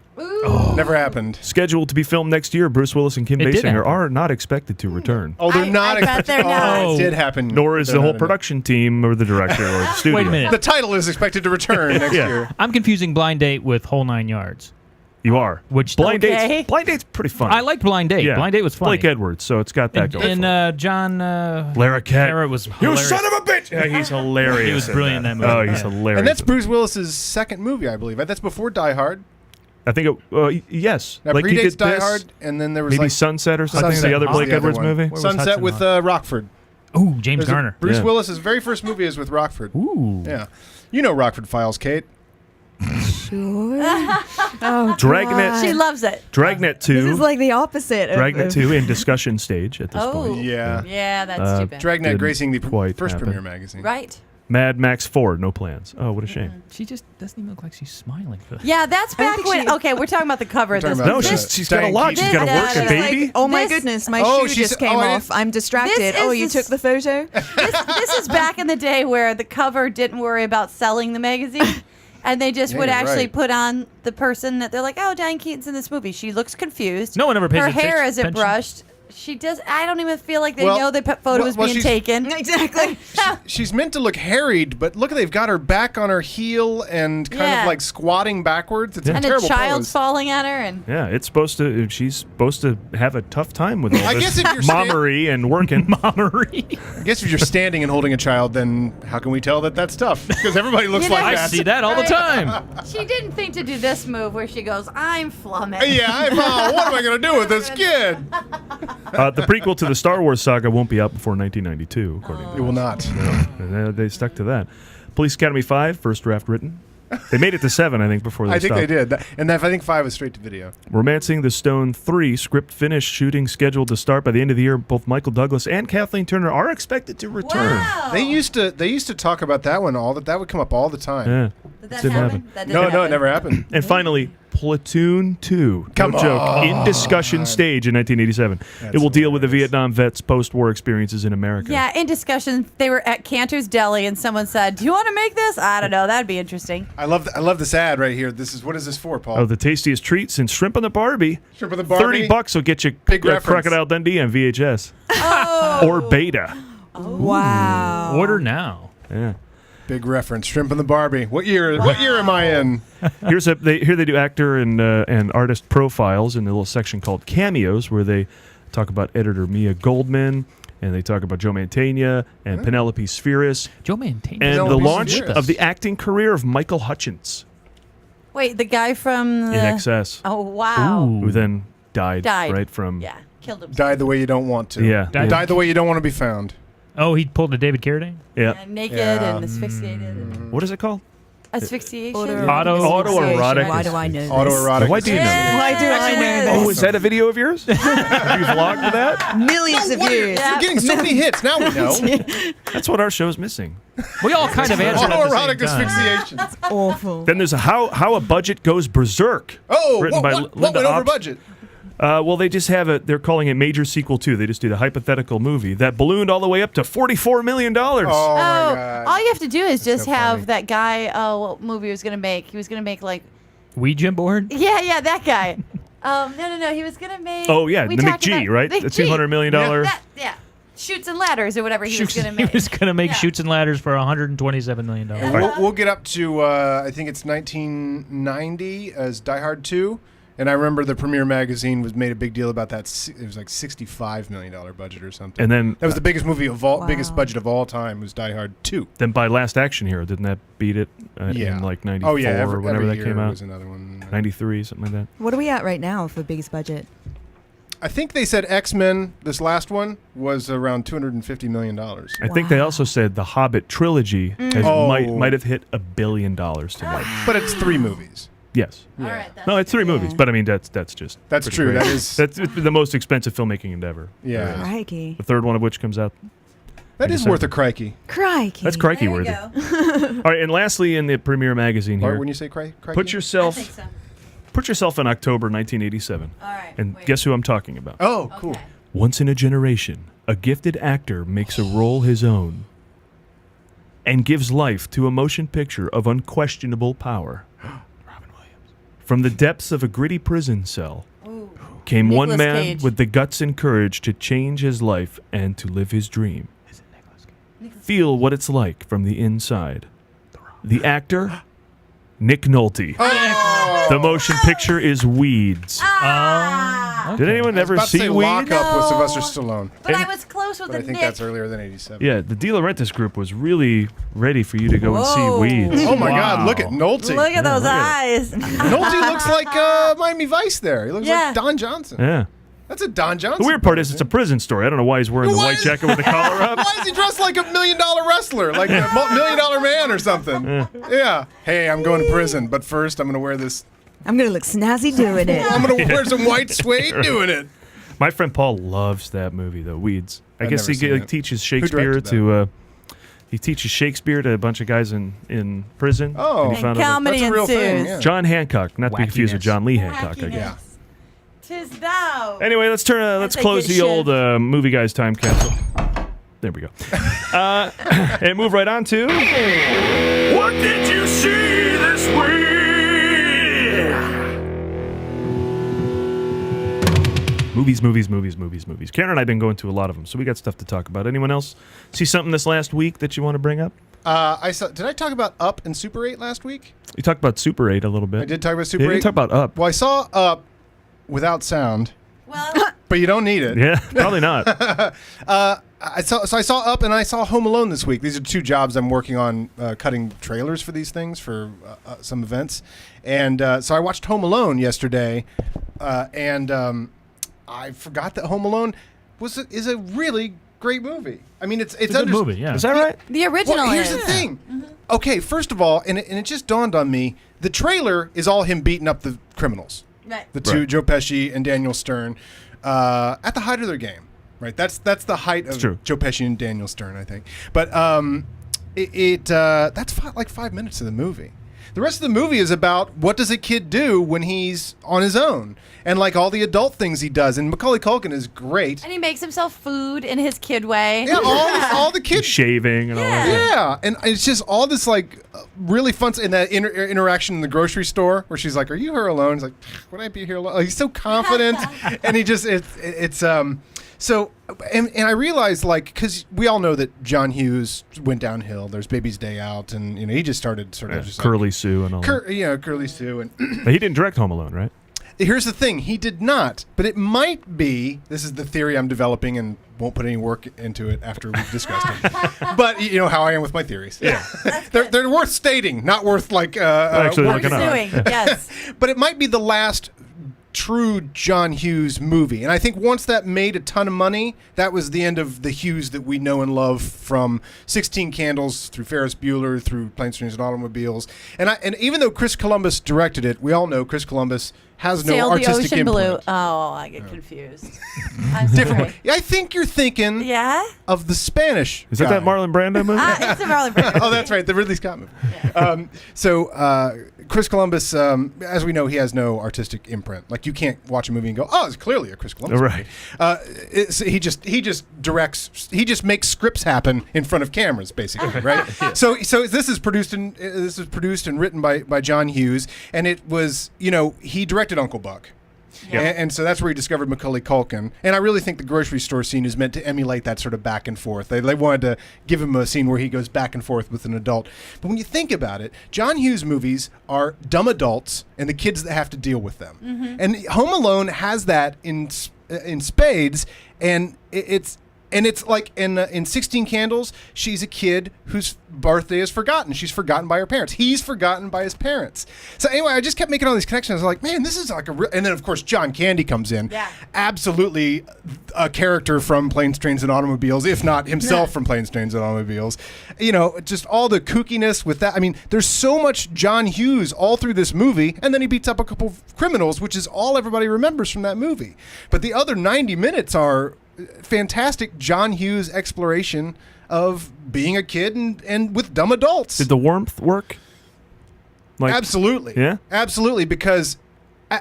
Never happened. Scheduled to be filmed next year. Bruce Willis and Kim It did Basinger happen. are not expected to return. Oh, they're not. I bet they're not. Oh, it did happen. Nor is They're the whole not in it. production team or the director or the studio. Wait a minute. The title is expected to return next Yeah. year. I'm confusing Blind Date with Whole Nine Yards. You are. Which Blind Okay. Date's Blind Date's pretty fun. I liked Blind Date. Yeah. Blind Date was funny. Blake Edwards, so it's got that going. for it. And John Larroquette. was You hilarious. son of a bitch! Yeah, he's hilarious. He was in brilliant in that movie. Oh, he's Yeah. hilarious. And that's Bruce Willis's second movie, I believe. That's before Die Hard. I think yes. That like he predates did Die this, Hard, and then there was maybe like Sunset or something. Sunset The other was Blake the Edwards one. movie. was Sunset Hudson with Hawk? Rockford. Ooh, James There's a- Garner. Bruce Yeah. Willis's very first movie is with Rockford. Ooh. Yeah. You know Rockford Files, Kate. Sure. Oh, Dragnet. God. She loves it. Dragnet This 2. is like the opposite. Dragnet of 2 in discussion stage at this Oh. point. Yeah. Yeah, that's too bad. Dragnet Didn't gracing the quite first happen. premiere magazine. Right. Mad Max 4, no plans. Oh, what a shame. She just doesn't even look like she's smiling. For that. Yeah, that's I don't back think when. she- Okay, we're talking about the cover of We're this. talking No, about movie. she's got a lot. She's This- got to work, she's a like, baby. Oh my This- goodness, my Oh, shoe she's- just came oh, I off. I'm distracted. This Oh, is you the took the photo? this is back in the day where the cover didn't worry about selling the magazine. And they just Yeah, would you're actually right. put on the person that they're like, oh, Diane Keaton's in this movie. She looks confused. No one ever pays Her attention- hair isn't attention. brushed. She does. I don't even feel like they Well, know the photo was well, being she's- taken. Exactly. She's meant to look harried, but look, they've got her back on her heel and kind Yeah. of like squatting backwards. It's a And a terrible child's pose. falling at her, and Yeah, it's supposed to. She's supposed to have a tough time with all I this guess if you're sta- mommery and working. Mommery. I guess if you're standing and holding a child, then how can we tell that that's tough? Because everybody looks You know- like I that. see that all the time. she didn't think to do this move where she goes, "I'm flumming." Yeah, what am I going to do with this kid? The prequel to the Star Wars saga won't be out before 1992, according It will not. to they stuck to that. Police Academy 5, first draft written. They made it to 7, I think, before they I think stopped. they did. And I think 5 was straight to video. Romancing the Stone 3, script finished, shooting scheduled to start by the end of the year. Both Michael Douglas and Kathleen Turner are expected to return. Wow. They used to talk about that one that would come up all the time. Yeah. Did that Didn't happen? happen. That didn't No, happen. it never happened. And finally, Platoon 2. Come no joke. on. In discussion stage in 1987. That's It will deal with the hilarious. Vietnam vets' post-war experiences in America. Yeah, in discussion, they were at Cantor's Deli, and someone said, "Do you want to make this?" I don't know. That'd be interesting. I love this ad right here. What is this for, Paul? Oh, the tastiest treats and shrimp on the Barbie. Shrimp on the Barbie? $30 will get you Big reference. Crocodile Dundee on VHS. Or Beta. Wow. Order now. Yeah. Big reference. Shrimp and the Barbie. What year? What year am I in? Here they do actor and artist profiles in a little section called Cameos, where they talk about editor Mia Goldman, and they talk about Joe Mantegna and Penelope Spheris, Joe Mantegna. and the Penelope launch Spheris. of the acting career of Michael Hutchins Wait, the guy from the... in Excess, Oh wow. who then died right from Yeah, killed him. Die the way you don't want to. Yeah. Die the way you don't want to be found. Oh, he pulled a David Carradine? Yeah. Naked Yeah. and asphyxiated. And What is it called? asphyxiation. Autoerotic. Why do I know this? Autoerotic. Why do you know? Why do I know Oh, this? is that a video of yours? Have you vlogged that? Millions of views. Yeah. You're getting so many hits. Now we know. That's what our show's missing. We all kind of answered at the Autoerotic same time. asphyxiation. Awful. Then there's a how a budget goes berserk. Oh, written by what Linda went over Ops. budget? Well, they just have it. They're calling it Major Sequel 2. They just did a hypothetical movie that ballooned all the way up to $44 million. Oh, my God. all you have to do is just so have funny. that guy. Oh, what movie he was gonna make? He was gonna make like. Ouija board? Yeah, that guy. No. He was gonna make. Oh, yeah, we the talked McG, about- right? The $200 million. Yeah. Shoots and ladders or whatever he was He gonna make. was going to make Yeah. Shoots and Ladders for $127 million. We'll get up to, I think it's 1990 as Die Hard 2. And I remember the Premiere Magazine made a big deal about that. It was like $65 million budget or something. And then that was the biggest movie of biggest budget of all time was Die Hard 2. Then by Last Action Hero, didn't that beat it in like 94 Oh, yeah. or whenever every that year came out? was another one. 93, something like that. What are we at right now for biggest budget? I think they said X-Men, this last one, was around $250 million. I think they also said the Hobbit trilogy has, Oh. might have hit $1 billion tonight. But it's 3 movies. Yes. All right. No, it's 3 movies, but I mean that's just That's pretty true. crazy. That is- that's the most expensive filmmaking endeavor. Yeah. there is. Crikey. The third one of which comes out. That is December. worth a crikey. Crikey. That's crikey There you worthy. go. All right, and lastly, in the Premiere Magazine Or here, when you say crikey? put I think yourself so. in October 1987, All right. and wait. guess who I'm talking about? Oh, cool. Okay. Once in a generation, a gifted actor makes a role his own and gives life to a motion picture of unquestionable power. Robin Williams. From the depths of a gritty prison cell Ooh. came one Nicolas man Cage. with the guts and courage to change his life and to live his dream. Feel what it's like from the inside. The actor, Nick Nolte. Oh, The motion picture is Weeds. Did anyone ever About to see say Weeds? Lock Up with No. Sylvester Stallone. But I was close with But I the think Nick. that's earlier than 87. Yeah, the De Laurentiis group was really ready for you to go and see Whoa. Weeds. Oh my God! Look at Nolte. Look at those look at eyes. Nolte looks like Miami Vice. There, he looks Yeah. like Don Johnson. Yeah. That's a Don Johnson. The weird part is it's a prison story. I don't know why he's wearing the Why white is- jacket with the collar up. Why is he dressed like $1 million wrestler, like a $1 million man or something? Yeah. Hey, I'm going to prison, but first I'm going to wear this. I'm gonna look snazzy doing it. I'm going to wear some white suede doing it. My friend Paul loves that movie, though, Weeds. I I've guess never he seen like, it. teaches Who Shakespeare directed to. He teaches Shakespeare to a bunch of guys in prison. Oh. And he And found out comedy That's a real thing, ensues. yeah. John Hancock, not to be confused with Wackiness. John Lee Hancock, I guess. Wackiness. Tis thou. Anyway, let's As I close get the old Movie Guys Time Capsule. There we go. And move right on to. What did you see this week? Movies. Karen and I have been going to a lot of them, so we got stuff to talk about. Anyone else see something this last week that you want to bring up? I saw. Did I talk about Up and Super 8 last week? You talked about Super 8 a little bit. I did talk about You Super 8. didn't talk about Up. Well, I saw Up without sound, Well, but you don't need it. Yeah, probably not. I saw Up and I saw Home Alone this week. These are two jobs I'm working on, cutting trailers for these things for some events, and so I watched Home Alone yesterday, and I forgot that Home Alone is a really great movie. I mean, it's It's a good movie, yeah. Is that right? the original Well, here's is. the thing. Okay, first of all, and it just dawned on me, the trailer is all him beating up the criminals. Right. The two, Right. Joe Pesci and Daniel Stern, at the height of their game. Right, that's the height of true. Joe Pesci and Daniel Stern, I think. But that's like 5 minutes of the movie. The rest of the movie is about what does a kid do when he's on his own, and like all the adult things he does. And Macaulay Culkin is great. And he makes himself food in his kid way. Yeah, all the kids. Shaving and all that. Yeah, and it's just all this like really fun in that interaction in the grocery store where she's like, "Are you here alone?" He's like, "Would I be here alone?" Like, he's so confident, and he just it's so and I realized like because we all know that John Hughes went downhill. There's Baby's Day Out, and he just started sort of just Curly Sue and all that. Curly Sue, and But he didn't direct Home Alone, right? here's the thing: he did not, but it might be. This is the theory I'm developing, and won't put any work into it after we've discussed it. But you know how I am with my theories. Yeah, they're worth stating, not worth like Actually working looking up. on. Pursuing, yes. But it might be the last true John Hughes movie, and I think once that made a ton of money, that was the end of the Hughes that we know and love from 16 Candles through Ferris Bueller through Planes, Trains, and Automobiles. And even though Chris Columbus directed it, we all know Chris Columbus has no Sail the artistic ocean input. blue. Oh, I get confused. I'm sorry. Different. Yeah, I think you're thinking Yeah? of the Spanish. Is that guy. that Marlon Brando movie? It's a Marlon Brando. Oh, that's right, the Ridley Scott movie. So Chris Columbus, as we know, he has no artistic imprint. Like you can't watch a movie and go, "Oh, it's clearly a Chris Columbus Right. movie." He just directs. He just makes scripts happen in front of cameras, basically, right? So this is produced and written by John Hughes, and it was he directed Uncle Buck. Yeah. And so that's where he discovered Macaulay Culkin. And I really think the grocery store scene is meant to emulate that sort of back and forth. They wanted to give him a scene where he goes back and forth with an adult. But when you think about it, John Hughes movies are dumb adults and the kids that have to deal with them. Mm-hmm. And Home Alone has that in spades, and it's like in 16 Candles, she's a kid whose birthday is forgotten. She's forgotten by her parents. He's forgotten by his parents. So anyway, I just kept making all these connections. I was like, man, this is like a real... And then, of course, John Candy comes in. Yeah. Absolutely a character from Planes, Trains, and Automobiles, if not himself from Planes, Trains, and Automobiles. Just all the kookiness with that. I mean, there's so much John Hughes all through this movie, and then he beats up a couple of criminals, which is all everybody remembers from that movie. But the other 90 minutes are... fantastic John Hughes exploration of being a kid and with dumb adults. Did the warmth work? Absolutely. Yeah? Absolutely, because, all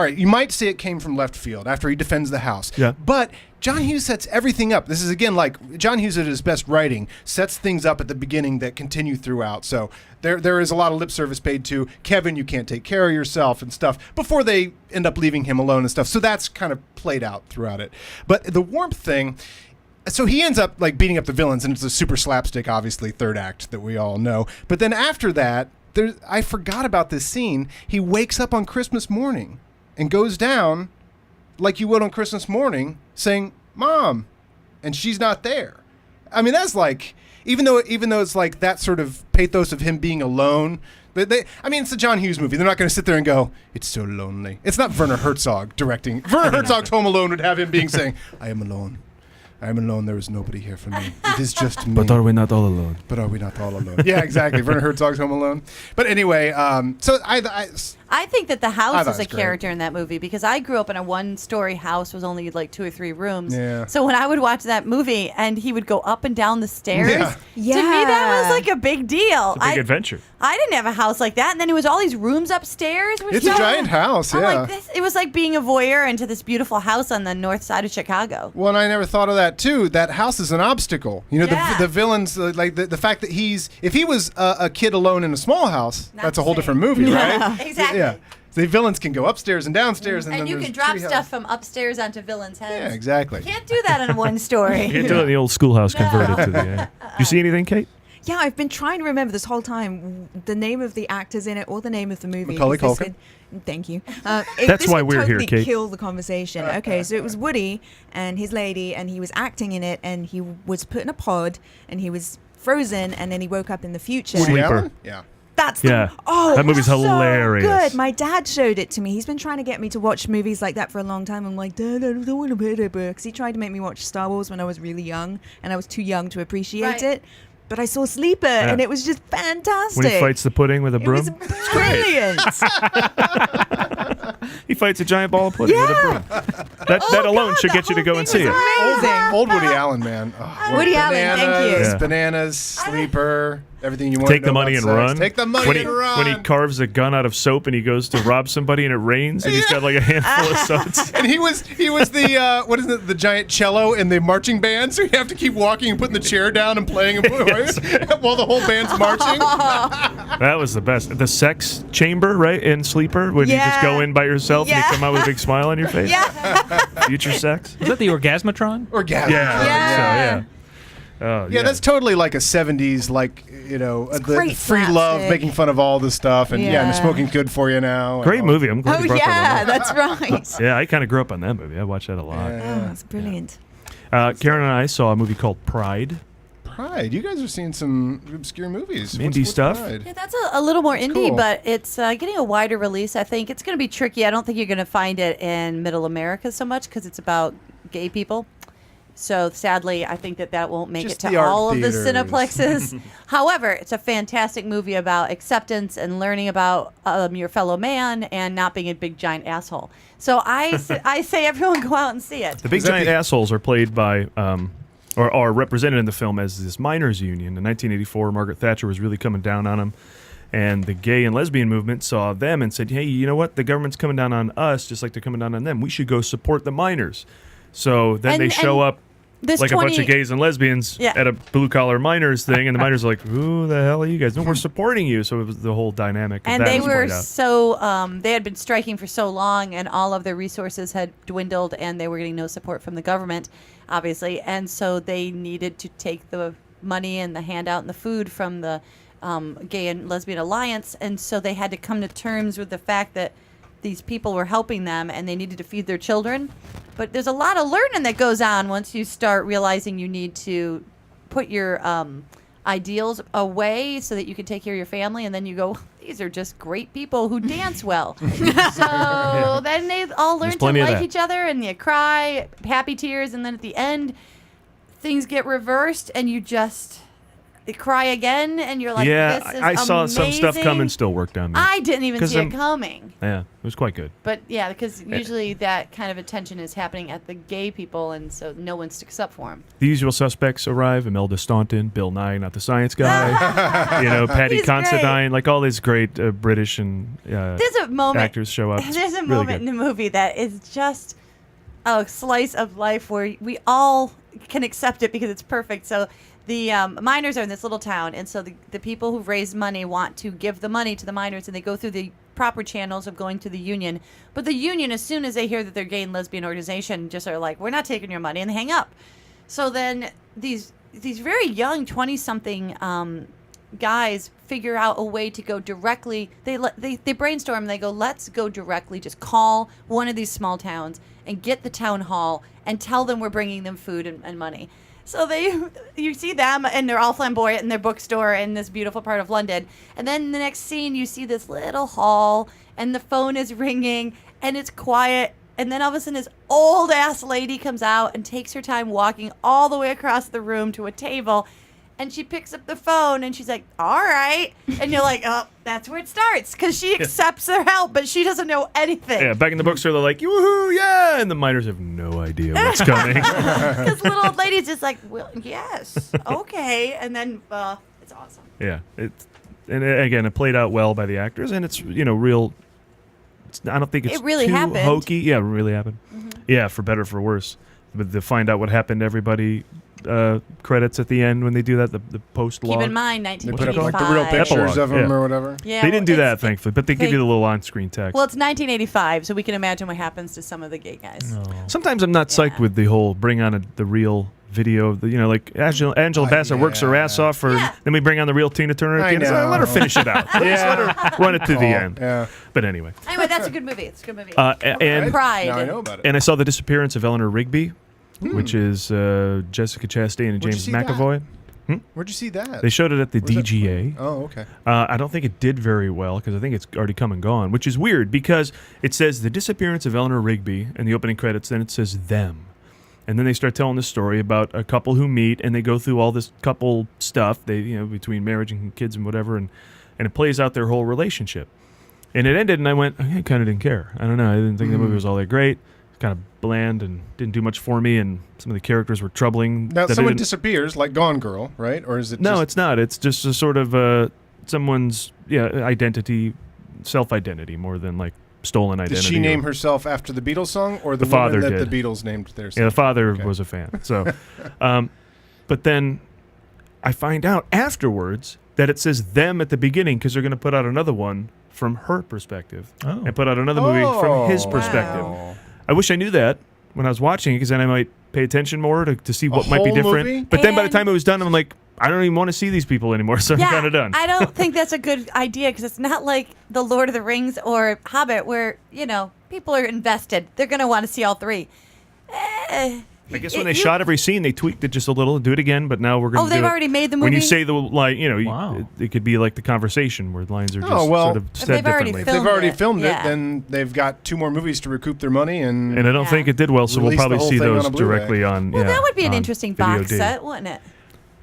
right, you might say it came from left field after he defends the house. Yeah. But John Hughes sets everything up. This is, again, like John Hughes at his best writing sets things up at the beginning that continue throughout. So there is a lot of lip service paid to Kevin, you can't take care of yourself and stuff before they end up leaving him alone and stuff. So that's kind of played out throughout it. But the warmth thing, so he ends up like beating up the villains, and it's a super slapstick, obviously, third act that we all know. But then after that, I forgot about this scene. He wakes up on Christmas morning and goes down like you would on Christmas morning saying, Mom, and she's not there. I mean, that's like, even though it's like that sort of pathos of him being alone, I mean, it's a John Hughes movie. They're not going to sit there and go, it's so lonely. It's not Werner Herzog directing. Werner Herzog's Home Alone would have him saying, I am alone. I am alone. There is nobody here for me. It is just me. But are we not all alone? But are we not all alone? Yeah, exactly. Werner Herzog's Home Alone. But anyway, so I think that the house is a was great. character in that movie because I grew up in a one-story house with only like 2 or 3 rooms. Yeah. So when I would watch that movie and he would go up and down the stairs, Yeah. to me that was like a big deal. It's a big adventure. I didn't have a house like that, and then it was all these rooms upstairs. It's a giant house, I'm yeah. like, it was like being a voyeur into this beautiful house on the north side of Chicago. Well, and I never thought of that too. That house is an obstacle. You know, Yeah. the villains, like the fact that if he was a kid alone in a small house, that's a whole different movie, right? Exactly. Yeah. The villains can go upstairs and downstairs, and And then you there's can drop treehouse. stuff from upstairs onto villains' heads. Yeah, exactly. Can't do that in one story. You can't do it in the old schoolhouse converted to the. You see anything, Kate? Yeah, I've been trying to remember this whole time the name of the actors in it or the name of the movie. Macaulay 'cause this Culkin. would- Thank you. That's why we're here, totally Kate. Kill the conversation. Okay, so it was Woody and his lady, and he was acting in it, and he was put in a pod, and he was frozen, and then he woke up in the future. Woody Sleeper. Allen? Yeah. That's Yeah. That movie's so hilarious. Good. My dad showed it to me. He's been trying to get me to watch movies like that for a long time. I'm like, Dad, I don't want to pay that because he tried to make me watch Star Wars when I was really young, and I was too young to appreciate Right. it. But I saw Sleeper, and it was just fantastic. When he fights the pudding with a it broom. was brilliant. He fights a giant ball of pudding with a broom. That alone should get you to go and see it. Amazing. Old Woody Allen, man. Oh, Woody Allen, thank you. bananas, Yeah. Bananas, Sleeper, everything you want. Take to know the money about and sex. run. Take the money when and run. When he carves a gun out of soap and he goes to rob somebody and it rains and he's got like a handful of soaps. And he was the what is it, the giant cello in the marching band, so you have to keep walking and putting the chair down and playing while the whole band's marching. That was the best. The sex chamber, right, in Sleeper, when you just go in by yourself and you come out with a big smile on your face. Future sex. Is that the Orgasmatron? Orgasm. Yeah. Oh, Yeah, that's totally like a 70s, like, you know, the great free love, slapstick. making fun of all this stuff. And and Yeah. smoking's good for you now. and Great all- movie. I'm glad Oh, you brought yeah, that one up. that's right. Yeah, I kind of grew up on that movie. I watched that a lot. Oh, it's brilliant. Karen and I saw a movie called Pride. Pride. You guys are seeing some obscure movies. Indie stuff. Pride? Yeah, that's a little more indie, cool. but it's getting a wider release. I think it's going to be tricky. I don't think you're going to find it in Middle America so much because it's about gay people. So sadly, I think that won't make Just it the to art all of the theaters. cineplexes. However, it's a fantastic movie about acceptance and learning about your fellow man and not being a big giant asshole. So I say everyone go out and see it. The big giant assholes are played by, or are represented in the film as this miners' union. In 1984, Margaret Thatcher was really coming down on them. And the gay and lesbian movement saw them and said, hey, you know what? The government's coming down on us just like they're coming down on them. We should go support the miners. So then they show up this like a bunch of gays and lesbians at a blue-collar miners thing, and the miners are like, who the hell are you guys? No, we're supporting you. So it was the whole dynamic of And that they was were played out. so they had been striking for so long, and all of their resources had dwindled, and they were getting no support from the government, obviously. And so they needed to take the money and the handout and the food from the Gay and Lesbian Alliance, and so they had to come to terms with the fact that these people were helping them and they needed to feed their children. But there's a lot of learning that goes on once you start realizing you need to put your ideals away so that you can take care of your family, and then you go, these are just great people who dance well. So then they all learn to plenty of like that. each other, and you cry happy tears, and then at the end things get reversed and you just cry again, and you're like, yeah, this is I saw some stuff amazing. come and still worked on me. I didn't even 'Cause see it I'm- coming. Yeah, it was quite good. But yeah, because usually that kind of attention is happening at the gay people, and so no one sticks up for them. The usual suspects arrive: Imelda Staunton, Bill Nye, not the science guy, Patty He's Considine, like all these great British and There's a moment. actors show up. It's There's a really moment good. in the movie that is just a slice of life where we all can accept it because it's perfect. So the miners are in this little town, and so the people who've raised money want to give the money to the miners, and they go through the proper channels of going to the union. But the union, as soon as they hear that they're gay and lesbian organization, just are like, we're not taking your money, and they hang up. So then these very young 20-something guys figure out a way to go directly. They brainstorm. And they go, let's go directly. Just call one of these small towns and get the town hall and tell them we're bringing them food and money. So you see them, and they're all flamboyant in their bookstore in this beautiful part of London. And then in the next scene, you see this little hall, and the phone is ringing, and it's quiet. And then all of a sudden, this old-ass lady comes out and takes her time walking all the way across the room to a table. And she picks up the phone, and she's like, all right. And you're like, oh, that's where it starts. Because she accepts their help, but she doesn't know anything. Yeah, back in the bookstore, they're like, woohoo, yeah. And the miners have no idea what's coming. This little old lady's just like, well, yes, okay. And then, it's awesome. Yeah. Again, it played out well by the actors, and it's, real. I don't think it's It really too happened. hokey. Yeah, it really happened. Mm-hmm. Yeah, for better or for worse. But to find out what happened to everybody, credits at the end when they do that, the post log. Keep in mind, They put up 1985. like the real pictures of them yeah. or whatever. Yeah, They didn't do well, that, thankfully, but they give you the little on-screen text. Well, it's 1985, so we can imagine what happens to some of the gay guys. Sometimes I'm not psyched with the whole bring on the real video of the, like Angela Bassett works her ass off then we bring on the real Tina Turner at the end. Let her finish it out. Let her run it to the end. Yeah. But anyway. Anyway, that's a good movie. It's a good movie. And Pride. Now I know about it. And I saw The Disappearance of Eleanor Rigby, which is Jessica Chastain and James McAvoy. Where'd you see that? They showed it at the DGA. Oh, okay. I don't think it did very well because I think it's already come and gone, which is weird because it says The Disappearance of Eleanor Rigby in the opening credits, then it says them. And then they start telling the story about a couple who meet and they go through all this couple stuff, between marriage and kids and whatever, and it plays out their whole relationship. And it ended and I went, I kind of didn't care. I don't know. I didn't think the movie was all that great. Kind of bland and didn't do much for me, and some of the characters were troubling. Now, someone disappears, like Gone Girl, right? Or is it? No, it's not. It's just a sort of someone's identity, self-identity, more than like stolen identity. Did she name herself after the Beatles song, or the father woman that did. the Beatles named theirs? Yeah, the father was a fan. So, but then I find out afterwards that it says them at the beginning because they're going to put out another one from her perspective and put out another movie from his perspective. Wow. I wish I knew that when I was watching it because then I might pay attention more to see what might be whole different. movie? But then by the time it was done, I'm like, I don't even want to see these people anymore, so I'm kind of done. I don't think that's a good idea because it's not like The Lord of the Rings or Hobbit where, people are invested. They're going to want to see all three. I guess when they shot every scene, they tweaked it just a little, do it again, but now we're going to do it. Oh, they've already made the movie? When you say the line, Wow. it could be like the conversation where the lines are just sort of said they've already differently. If they've already filmed yeah. it, then they've got 2 more movies to recoup their money, and And I don't think it did well, so we'll Release the probably whole see thing those on a Blu-ray. directly on. Well, that would be an on interesting video box D. set, wouldn't it?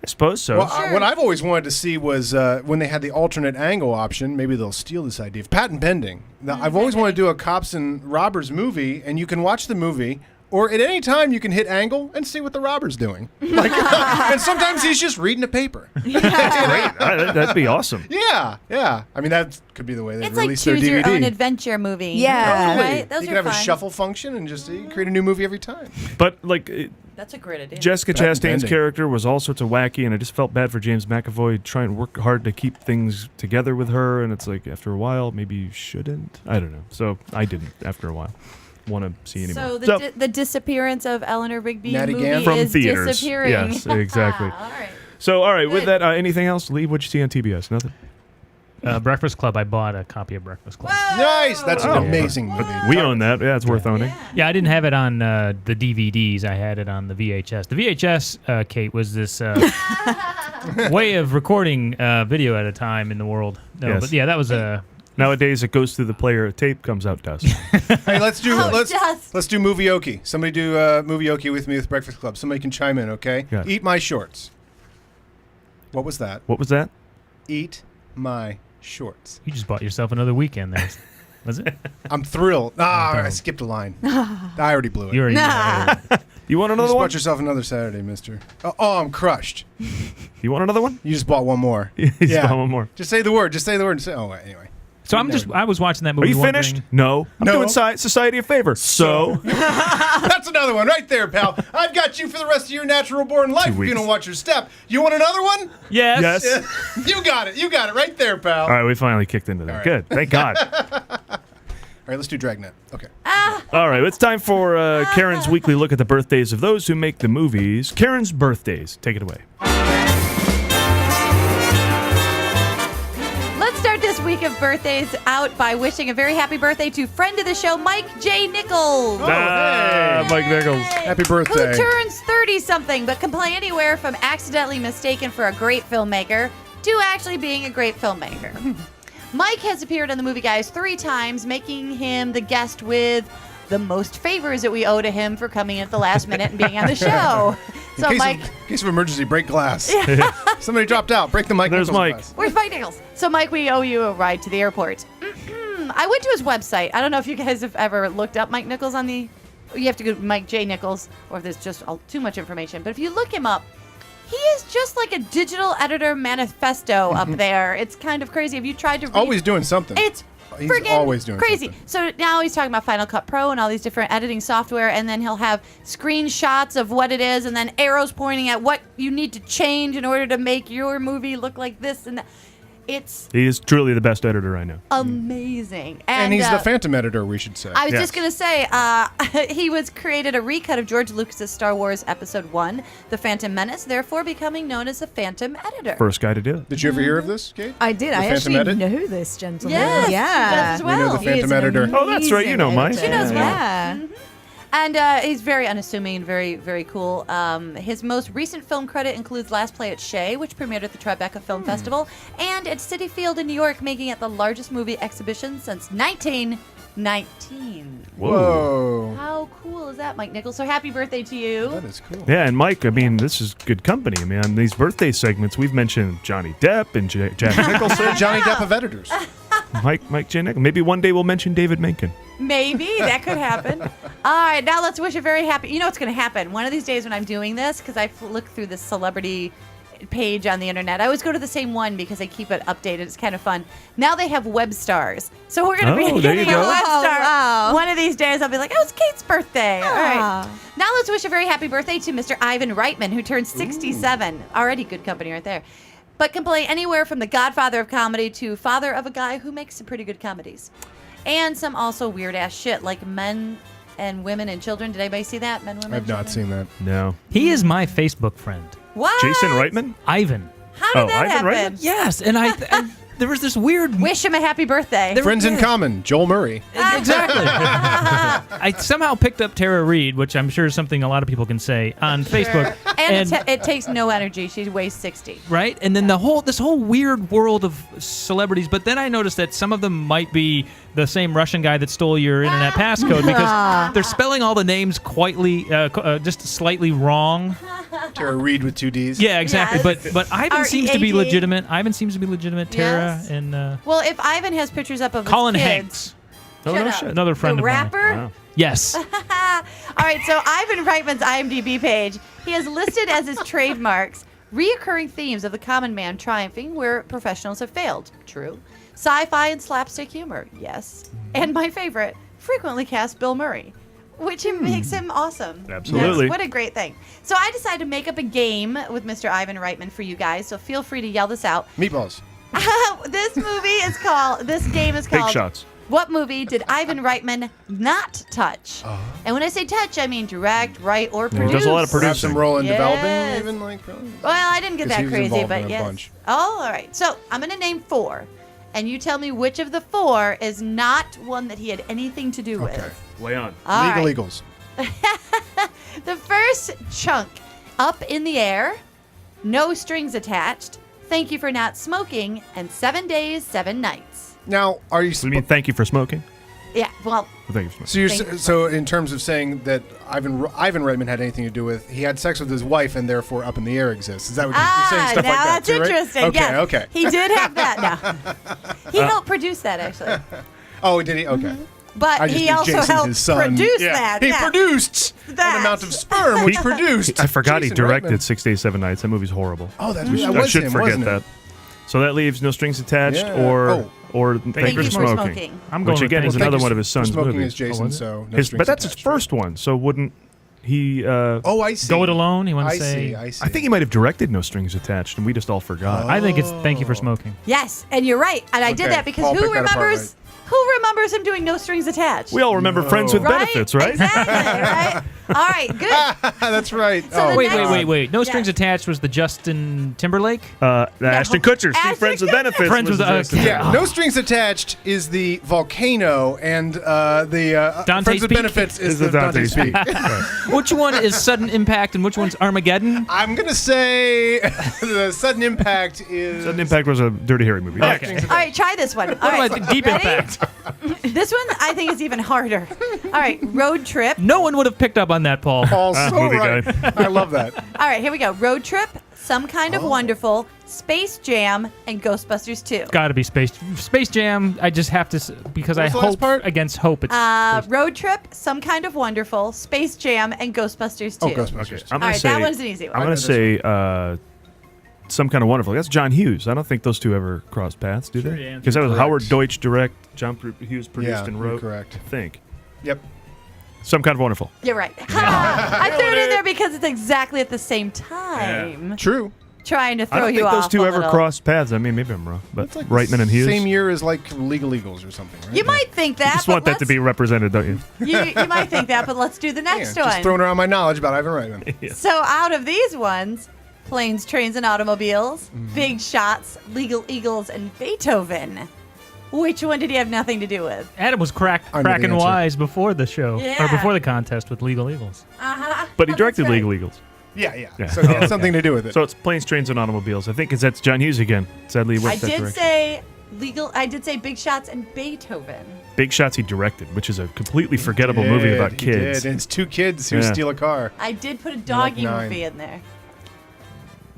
I suppose so. Well, what I've always wanted to see was when they had the alternate angle option. Maybe they'll steal this idea. Patent pending. Now, I've always wanted to do a cops and robbers movie, and you can watch the movie, or at any time you can hit angle and see what the robber's doing. And sometimes he's just reading a paper. Great. That'd be awesome. Yeah. I mean, that could be the way they It's like release their choose DVD. your own adventure movie. Yeah. Totally. Right? Those you are could have fun. a shuffle function and just create a new movie every time. But like That's a great idea. Jessica Patent Chastain's pending. character was all sorts of wacky, and I just felt bad for James McAvoy trying to work hard to keep things together with her. And it's like after a while, maybe you shouldn't. I don't know. So I didn't after a while want to see anymore. So the disappearance of Eleanor Rigby Natty movie Gann? From is theaters. disappearing. Yes, exactly. All right. So all right, with Good. that, anything else? Lee, what'd you see on TBS? Nothing. Breakfast Club. I bought a copy of Breakfast Club. Nice. That's an Oh. amazing movie. We own that. Yeah, it's worth owning. Yeah, I didn't have it on the DVDs. I had it on the VHS. The VHS, Kate, was this way of recording video at a time in the world. No, Yes. but yeah, that was a. Nowadays, it goes through the player. Tape comes out dust. Hey, let's do just. let's do Movie-oki. Somebody do Movie-oki with me with Breakfast Club. Somebody can chime in, okay? Got it. Eat my shorts. What was that? What was that? Eat my shorts. You just bought yourself another weekend there. Was it? I'm thrilled. Ah, Oh. I skipped a line. I already blew it. You already. You want You another just one? bought yourself another Saturday, mister. Oh, I'm crushed. You want another one? You just bought one more. You just Yeah. bought one more. Just say the word. Just say the word. And say, oh, anyway. So I was watching that Are movie. you finished? wondering- No. I'm No. doing Society a favor. So. That's another one right there, pal. I've got you for the rest of your natural born life 2 if you weeks. don't watch your step. You want another one? Yes. Yes. You got it. You got it right there, pal. All right, we finally kicked into that. All right. Good. Thank God. All right, let's do Dragnet. Okay. All right, it's time for Karen's weekly look at the birthdays of those who make the movies. Karen's birthdays. Take it away. this week of birthdays out by wishing a very happy birthday to friend of the show, Mike J. Nichols. Mike Nichols. Happy birthday. Who turns 30-something but can play anywhere from accidentally mistaken for a great filmmaker to actually being a great filmmaker. Mike has appeared on the Movie Guys 3 times, making him the guest with the most favors that we owe to him for coming in at the last minute and being on the show. So, Mike. In case of emergency, break glass. Somebody dropped out. Break the Mike There's Nichols Mike. glass. Where's Mike Nichols? So, Mike, we owe you a ride to the airport. I went to his website. I don't know if you guys have ever looked up Mike Nichols on the... You have to go to Mike J. Nichols, or if there's just too much information. But if you look him up, he is just like a digital editor manifesto up there. It's kind of crazy. Have you tried to read... Always doing something. It's He's friggin' always doing crazy. something. So now he's talking about Final Cut Pro and all these different editing software, and then he'll have screenshots of what it is, and then arrows pointing at what you need to change in order to make your movie look like this and that. It's He is truly the best editor I know. amazing. And he's the Phantom editor, we should say. I was Yes. just going to say, he created a recut of George Lucas's Star Wars Episode 1, The Phantom Menace, therefore becoming known as the Phantom Editor. First guy to do it. Did you ever hear of this, Kate? I did. The I Phantom actually Edit? know this gentleman. Yes, she does yeah. as We know well. the He is Phantom an editor. Oh, that's right. You know Mike. amazing She knows editor. well. Yeah. And he's very unassuming and very, very cool. His most recent film credit includes Last Play at Shea, which premiered at the Tribeca Film Festival, and at City Field in New York, making it the largest movie exhibition since 1919. Whoa. How cool is that, Mike Nichols? So happy birthday to you. That is cool. Yeah, and Mike, I mean, this is good company. I mean, on these birthday segments, we've mentioned Johnny Depp and Jack Nicholson. Johnny Depp of editors. Mike J. Nichols. Maybe one day we'll mention David Menken. Maybe that could happen. All right, now let's wish a very happy. You know what's going to happen one of these days when I'm doing this, because I look through this celebrity page on the internet. I always go to the same one because I keep it updated. It's kind of fun. Now they have web stars, so we're going to Oh, be there you getting a go. web Oh, star. wow. One of these days, I'll be like, "Oh, it's Kate's birthday." All right. Ah. Now let's wish a very happy birthday to Mr. Ivan Reitman, who turned 67. Already good company right there. But can play anywhere from the godfather of comedy to father of a guy who makes some pretty good comedies. And some also weird-ass shit, like Men and Women and Children. Did anybody see that? Men, Women, I've not Children? seen that. No. He is my Facebook friend, What? Jason Reitman? Ivan. How did that Ivan happen? Reitman? Yes, and there was this weird. Wish him a happy birthday. Friends in Common, Joel Murray. Exactly. I somehow picked up Tara Reid, which I'm sure is something a lot of people can say on Facebook. And it takes no energy. She weighs 60. Right, and then this whole weird world of celebrities. But then I noticed that some of them might be the same Russian guy that stole your internet passcode because they're spelling all the names just slightly wrong. Tara Reid with 2 Ds. Yeah, exactly. Yes. But Ivan seems to be R-E-A-D. legitimate. Ivan seems to be legitimate. Tara Yes. and Well, if Ivan has pictures up of Colin his kids, Hanks, Oh, Shut no up. shit. another friend the of mine. rapper. Wow. Yes. All right, so Ivan Reitman's IMDb page, he has listed as his trademarks reoccurring themes of the common man triumphing where professionals have failed. True. Sci-fi and slapstick humor. Yes. And my favorite, frequently cast Bill Murray, which makes him awesome. Absolutely. Yes, what a great thing. So I decided to make up a game with Mr. Ivan Reitman for you guys, so feel free to yell this out. Meatballs. This game is Big called shots. What movie did Ivan Reitman not touch? And when I say touch, I mean direct, write, or he produce. does a lot of Perhaps some role in Yes. developing, even like. Probably. Well, I didn't get 'Cause that he was crazy, involved but in a yes. bunch. Oh, all right. So I'm going to name 4, and you tell me which of the 4 is not one that he had anything to do Okay. with. Lay on. All Legal right. Eagles. The first chunk, Up in the Air, No Strings Attached, Thank You for Not Smoking, and 7 Days, 7 Nights. Now, are you? What do you mean, thank you for smoking? Yeah, well, Thank you for smoking. So you're Thank you. so in terms of saying that Ivan Reitman had anything to do with, he had sex with his wife and therefore Up in the Air exists. Is that what you're saying? Stuff now like that that's too, right? interesting. Okay, Yes, okay. he did have that. No, he helped produce that actually, Oh, did he? Okay. but I just he knew also Jason's helped his son. produce Yeah. that. He yeah. produced That. an amount of sperm, which produced. I forgot he Jason directed Reitman. 6 Days, 7 Nights. That movie's horrible. Oh, that I was should him, forget wasn't that. it? So that leaves No Strings Attached Yeah. or Thank You for Smoking. I'm going Which with again Thank is You. another Thank one You of his for son's Smoking movies. is Jason, Oh, is it? so no But strings that's his attached, right? first one. So wouldn't he? Oh, I see. Go It Alone. You want I to say? see. I see. I think he might have directed No Strings Attached, and we just all forgot. I think it's Thank You for Smoking. Yes, and you're right. And I did Okay, that because I'll who pick that apart remembers? Who remembers him doing No Strings Attached? We all remember Friends with Benefits, right? Exactly, right? All right, good. That's right. So the Wait. No Strings Attached was the Justin Timberlake? Ashton Kutcher, Ashton Friends with Kutcher. Benefits. Friends was with- the Justin okay. Yeah, No Strings Attached is the volcano, and the Dante's Friends with Peak? Benefits is Is the the Dante's Dante's Peak. Which one is Sudden Impact and which one's Armageddon? I'm gonna say the Sudden Impact is. Sudden Impact was a Dirty Harry movie. Okay. All right, try this one. All right, What about Deep ready? Impact? This one I think is even harder. All right, Road Trip. No one would have picked up on that, Paul. Paul's so movie right. guy. I love that. All right, here we go. Road Trip, Some Kind of Wonderful, Space Jam, and Ghostbusters 2. Got to be Space Jam. I just have to because I was the last hope part? against hope. It's Road Trip, Some Kind of Wonderful, Space Jam, and Ghostbusters 2. Oh, Ghostbusters. I'm All gonna right, say that one's an easy one. I'm gonna say Some Kind of Wonderful. That's John Hughes. I don't think those two ever crossed paths, do Sure, they? yeah. Because that was Correct. Howard Deutsch direct, John Hughes produced Yeah, and you're wrote. correct. I think. Yep. Some Kind of Wonderful. You're right. I threw it in there because it's exactly at the same time. True. Trying to I throw don't you think off those two a ever little. crossed paths. I mean, maybe I'm wrong, but It's like Reitman and Hughes. Same year as like Legal Eagles or something, right? You might think that, Just but want that to let's- be represented, don't you? you might think that, but let's do the Yeah, next just one. throwing around my knowledge about Ivan Reitman. So out of these ones, Planes, Trains, and Automobiles, Big Shots, Legal Eagles, and Beethoven. Which one did he have nothing to do with? Adam was I know the cracking answer. wise before the show or Yeah. before the contest with Legal Eagles. Uh-huh. But he Oh, directed that's right. Legal Eagles. Yeah. Yeah. So it had something to do with it. So it's Planes, Trains, and Automobiles. I think that's John Hughes again. Sadly, he I went that did direction. say I did say Big Shots and Beethoven. Big Shots he directed, which is a completely forgettable movie about He kids. did. And it's two kids who Yeah. steal a car. I did put a doggy 9. movie in there.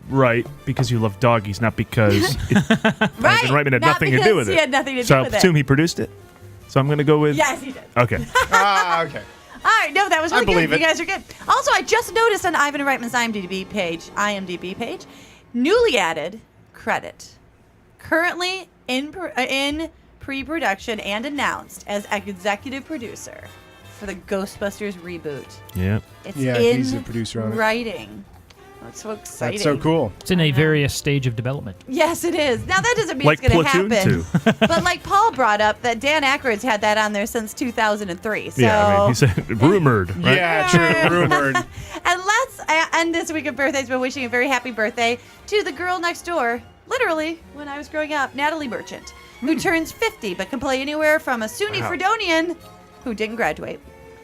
Right, because you love doggies, not because Right. Reitman had Not nothing to do because with he it. had nothing to so do I with assume it. he produced it. So I'm going to go with. Yes, he did. Okay. Okay. All right, no, that was really believe good. it. You guys are good. Also, I just noticed on Ivan Reitman's IMDb page, newly added credit, currently in pre-production and announced as executive producer for the Ghostbusters reboot. Yeah. It's Yeah, in he's a producer on it. writing. That's so exciting. That's so cool. It's in a various stage of development. Yes, it is. Now that doesn't mean Like it's going to Platoon happen. 2. But like Paul brought up, that Dan Aykroyd's had that on there since 2003. So Yeah, I mean, he said rumored. Right? Yeah, true. Rumored. And let's end this week of birthdays by wishing a very happy birthday to the girl next door, literally, when I was growing up, Natalie Merchant, who turns 50 but can play anywhere from a SUNY Wow. Fredonian who didn't graduate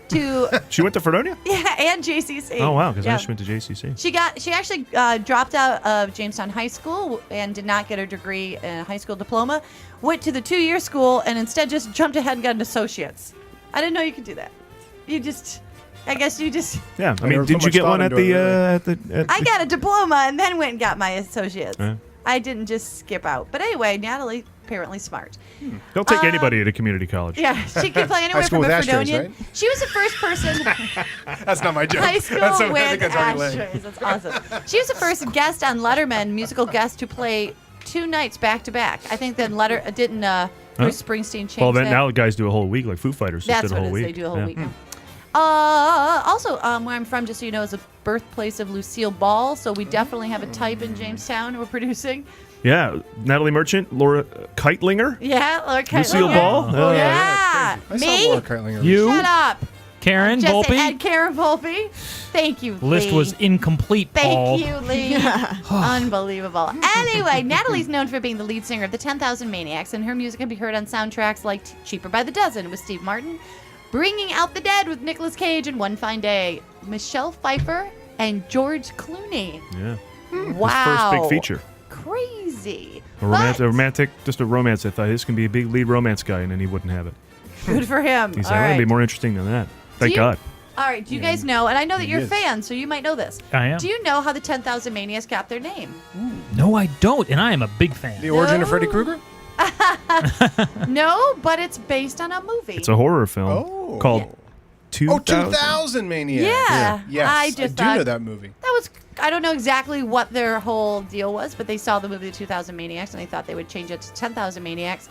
to, She went to Fredonia? yeah, and JCC. Oh, wow, because Yeah. I just went to JCC. She actually dropped out of Jamestown High School and did not get her degree in a high school diploma. Went to the 2-year school and instead just jumped ahead and got an associate's. I didn't know you could do that. I guess you just. Yeah, I I mean, never didn't put you much get thought one at into it, the? I got a diploma and then went and got my associate's. Yeah. I didn't just skip out. But anyway, Natalie, apparently smart. They'll take anybody at a community college. Yeah, she could play anywhere school from a with ashtrays, Fredonian. right? She was the first person. That's not my joke. High school That's I with think that's already lame. ashtrays. That's awesome. She was the first guest on Letterman, musical guest, to play 2 nights back to back. I think then didn't Bruce Springsteen change Well, then that? now guys do a whole week, like Foo Fighters just That's did a what whole it is. week. They do a whole Yeah. week. Also, where I'm from, just so you know, is the birthplace of Lucille Ball. So we definitely have a type in Jamestown we're producing. Yeah, Natalie Merchant, Laura Keitlinger, Yeah, Laura Lucille Keitlinger. Ball. Oh, Yeah. yeah. I saw Me? Laura Keitlinger. You, Shut up. Karen, Just Volpe. and Karen Volpe. Thank you, List Lee. was incomplete, Paul. Thank you, Lee. Unbelievable. Anyway, Natalie's known for being the lead singer of the 10,000 Maniacs, and her music can be heard on soundtracks like Cheaper by the Dozen with Steve Martin, Bringing Out the Dead with Nicolas Cage and One Fine Day, Michelle Pfeiffer, and George Clooney. Yeah. Wow. His first big feature. Crazy. A romantic, just a romance. I thought this can be a big lead romance guy, and then he wouldn't have it. Good for him. He said, All "I'm gonna right. be more interesting than that." Thank you- God. All right, do you guys know, and I know that He you're is. fans, so you might know this. I am. Do you know how the 10,000 Maniacs got their name? No, I don't, and I am a big fan. The origin of No. Freddy Krueger? No, but it's based on a movie. It's a horror film Oh. called 2000. 2000 Maniacs. Yeah. Yes. I just do thought- know that movie. That was, I don't know exactly what their whole deal was, but they saw the movie The 2000 Maniacs and they thought they would change it to 10,000 Maniacs,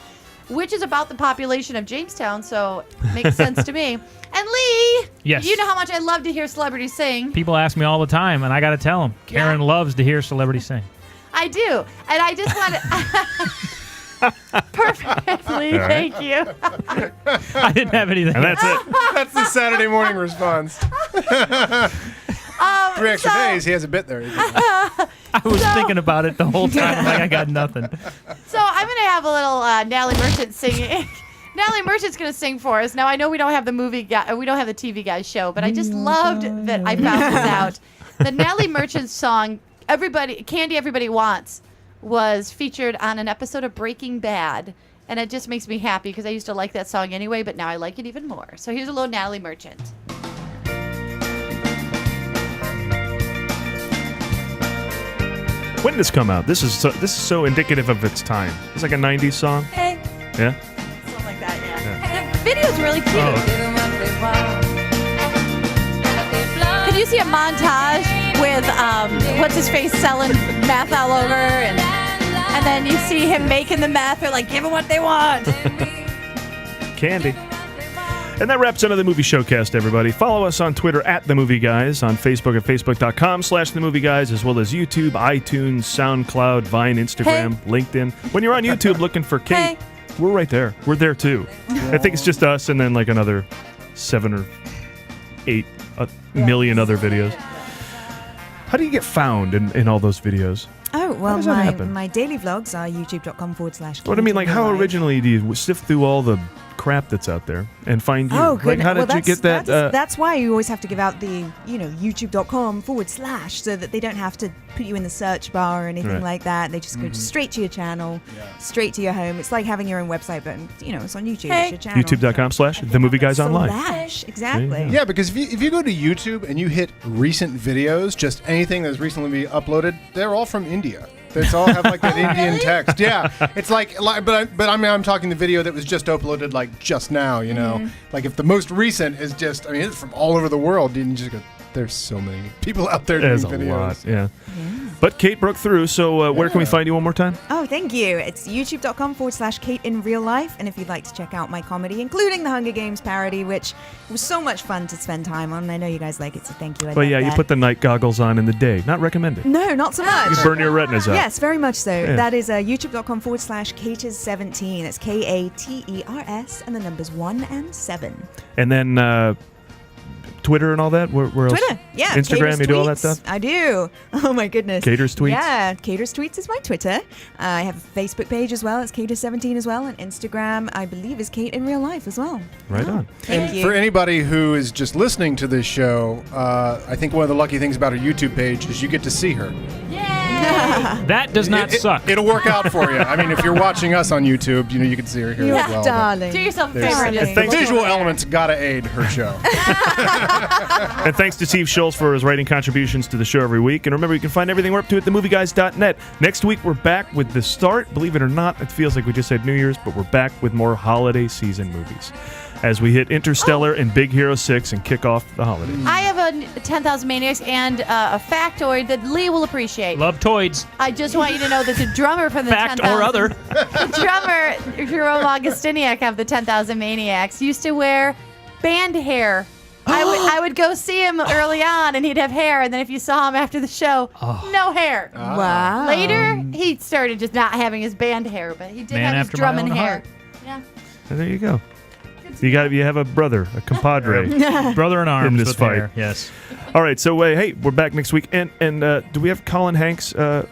which is about the population of Jamestown, so it makes sense to me. And Lee, Yes. you know how much I love to hear celebrities sing. People ask me all the time, and I got to tell them. Karen Yeah. loves to hear celebrities sing. I do. And I just want to. Perfectly. All right. Thank you. I didn't have anything. And that's it. That's the Saturday morning response. 3 extra days. He has a bit there. I was thinking about it the whole time. I'm like, I got nothing. So I'm going to have a little Natalie Merchant singing. Natalie Merchant's going to sing for us. Now, I know we don't have the we don't have the TV Guys show, but I just loved that I found this out. The Natalie Merchant song, Candy Everybody Wants, was featured on an episode of Breaking Bad. And it just makes me happy because I used to like that song anyway, but now I like it even more. So here's a little Natalie Merchant. When did this come out? This is so indicative of its time. It's like a 90s song. Hey. Yeah? Something like that, yeah. The video's really cute. Oh. Could you see a montage with what's his face selling meth all over, and then you see him making the meth? They're like, give them what they want. Candy. And that wraps another Movie Showcast, everybody. Follow us on Twitter at The Movie Guys, on Facebook at facebook.com/The Movie Guys, as well as YouTube, iTunes, SoundCloud, Vine, Instagram, LinkedIn. When you're on YouTube looking for Kate, we're right there. We're there too. I think it's just us and then like another 7 or 8 million other videos. How do you get found in all those videos? Oh, well, does that happen? my daily vlogs are youtube.com/. What I mean, like, how originally do you sift through all the crap that's out there and find you? Oh, good. Like, how did you get that? That's why you always have to give out the, youtube.com/ so that they don't have to put you in the search bar or anything like that. They just go straight to your channel, straight to your home. It's like having your own website, but, it's on YouTube. It's your channel. YouTube.com/The Movie Guys Online. Exactly. Yeah, because if you go to YouTube and you hit recent videos, just anything that's recently been uploaded, they're all from India. They all have like that Indian text. Yeah, it's like but I mean, I'm talking the video that was just uploaded like just now. Like if the most recent is just, I mean, it's from all over the world. And you just go, there's so many people out there doing videos. A lot, yeah. But Kate broke through, so where can we find you one more time? Oh, thank you. It's youtube.com/Kate in real life. And if you'd like to check out my comedy, including the Hunger Games parody, which was so much fun to spend time on. I know you guys like it, so thank you. But yeah, you put the night goggles on in the day. Not recommended. No, not so much. You burn your retinas out. Yes, very much so. Yeah. That is youtube.com/Katers17. That's KATERS and the numbers 1 and 7. And then Twitter and all that? Where else? Twitter, yeah. Instagram, Katers you do all that tweets. stuff? I do. Oh, my goodness. Katers tweets? Yeah, Katers tweets is my Twitter. I have a Facebook page as well. It's Katers17 as well. And Instagram, I believe, is Kate in real life as well. Right on. Thank you. For anybody who is just listening to this show, I think one of the lucky things about our YouTube page is you get to see her. That does not suck. It'll work out for you. I mean, if you're watching us on YouTube, you can see her here as well. Darling. Do yourself a There's- favor. and just The look visual over there. elements gotta aid her show. And thanks to Steve Schultz for his writing contributions to the show every week. And remember, you can find everything we're up to at themovieguys.net. Next week, we're back with the start. Believe it or not, it feels like we just had New Year's, but we're back with more holiday season movies as we hit Interstellar and Big Hero 6 and kick off the holidays. I have a 10,000 Maniacs and a factoid that Lee will appreciate. Love toys. I just want you to know that the drummer from the Fact 10,000 or other. The drummer, Jerome Augustiniak of the 10,000 Maniacs, used to wear band hair. I would go see him early on, and he'd have hair, and then if you saw him after the show, no hair. Wow. Later, he started just not having his band hair, but he did Man have his after my drum and own hair. heart. Yeah. And there you go. You have a brother, a compadre. Brother in arms in this with fight. hair. Yes. All right, so hey, we're back next week. And do we have Colin Hanks, the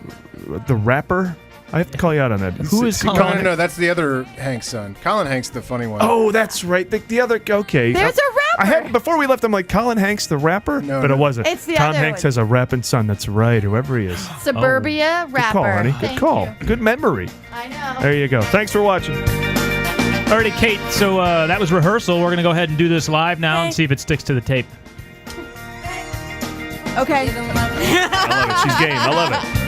rapper? I have to call you out on that. Who is Colin? Colin, no, that's the other Hank's son. Colin Hanks, the funny one. Oh, that's right. The other. Okay. There's a I rapper. had before we left. I'm like Colin Hanks, the rapper, No, but no. it wasn't. It's the Tom other Hanks one. has a rapping son. That's right. Whoever he is. Suburbia Good rapper. call, honey. Good Thank call. you. Good memory. I know. There you go. Thanks for watching. Alrighty, Kate. So that was rehearsal. We're going to go ahead and do this live now and see if it sticks to the tape. Okay. I love it. She's game. I love it.